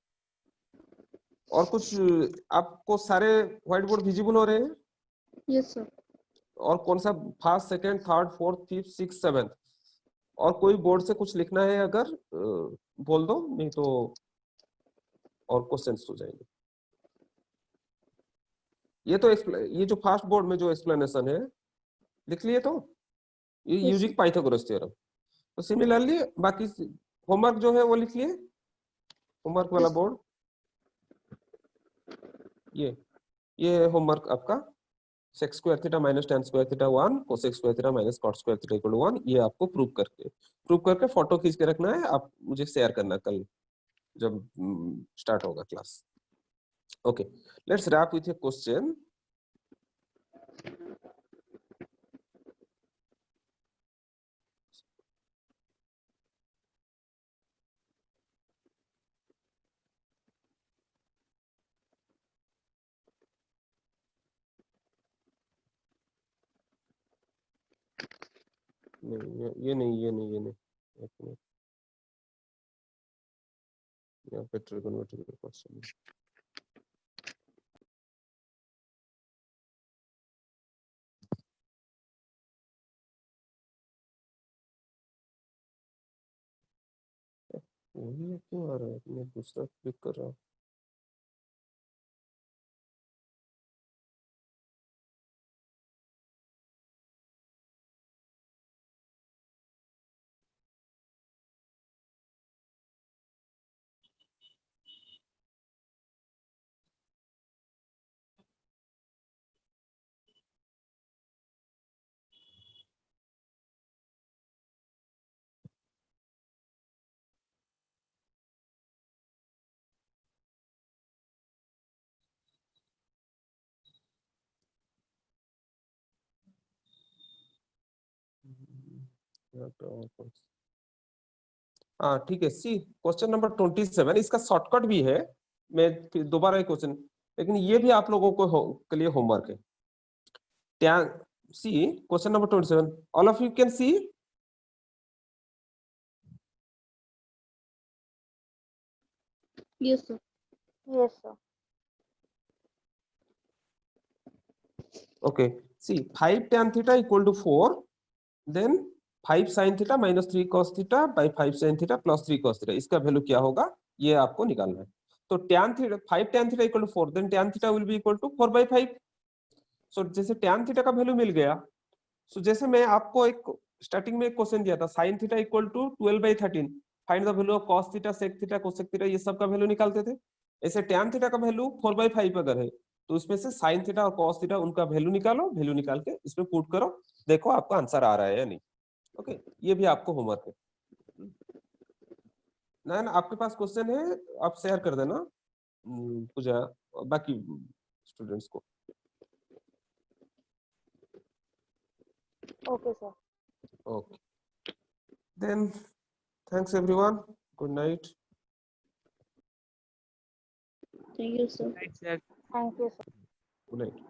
और कुछ आपको सारे व्हाइट बोर्ड विजिबल हो रहे हैं? Yes, sir. और कौन सा first, second, third, fourth, fifth, six, seventh, और कोई बोर्ड से कुछ लिखना है अगर बोल दो, नहीं तो और क्वेश्चंस हो जाएंगे. ये तो ये जो फर्स्ट बोर्ड में जो एक्सप्लेनेशन है लिख लिए, तो ये Yes, यूजिंग पाइथागोरस थ्योरम. तो सिमिलरली बाकी होमवर्क जो है वो लिख लिए, होमवर्क वाला Yes. बोर्ड. ये होमवर्क आपका sec square theta minus tan square theta 1, cosec square theta minus cot square theta equal to 1. ये आपको प्रूव करके फोटो खींच के रखना है. आप मुझे शेयर करना कल जब स्टार्ट होगा class. Okay, let's wrap with A question. नहीं ये नहीं एक मिनट, यहाँ पे ट्रिगोनोमेट्री का क्वेश्चन है। वही क्यों आ रहा है, मैं दूसरा क्लिक कर रहा हूँ। यहाँ पे और कौन सा? हाँ ठीक है, सी क्वेश्चन नंबर 27, इसका शॉर्टकट भी है, मैं फिर दोबारा एक क्वेश्चन, लेकिन ये भी आप लोगों को के लिए होमवर्क है। tan, see question number 27, all of you can see? Yes, sir. Yes, sir. Okay, see 5 tan theta equal to 4, then 5 sin theta minus 3 cos theta by 5 sin theta plus 3 cos theta, इसका value क्या होगा ये आपको निकालना है। तो tan theta 5 tan theta equal to 4, then tan theta will be equal to 4 by 5। सो जैसे tan theta का वैल्यू मिल गया, सो जैसे मैं आपको एक स्टार्टिंग में एक क्वेश्चन दिया था, sin theta equal to 12 by 13, find the value of cos theta sec theta cosec theta, ये सब का वैल्यू निकालते थे। ऐसे tan theta का वैल्यू 4 by 5 अगर है तो उसमें से sin theta और cos theta उनका वैल्यू निकालो, वैल्यू निकाल के इसमें पुट करो, देखो आपका आंसर आ रहा है या नहीं। ओके, ये भी आपको होमवर्क है। ना आपके पास क्वेश्चन है आप शेयर कर देना पूजा बाकी स्टूडेंट्स को। Okay, sir. Okay, then thanks everyone, good night. Thank you, sir. Right, sir. Thank you, sir. Good night.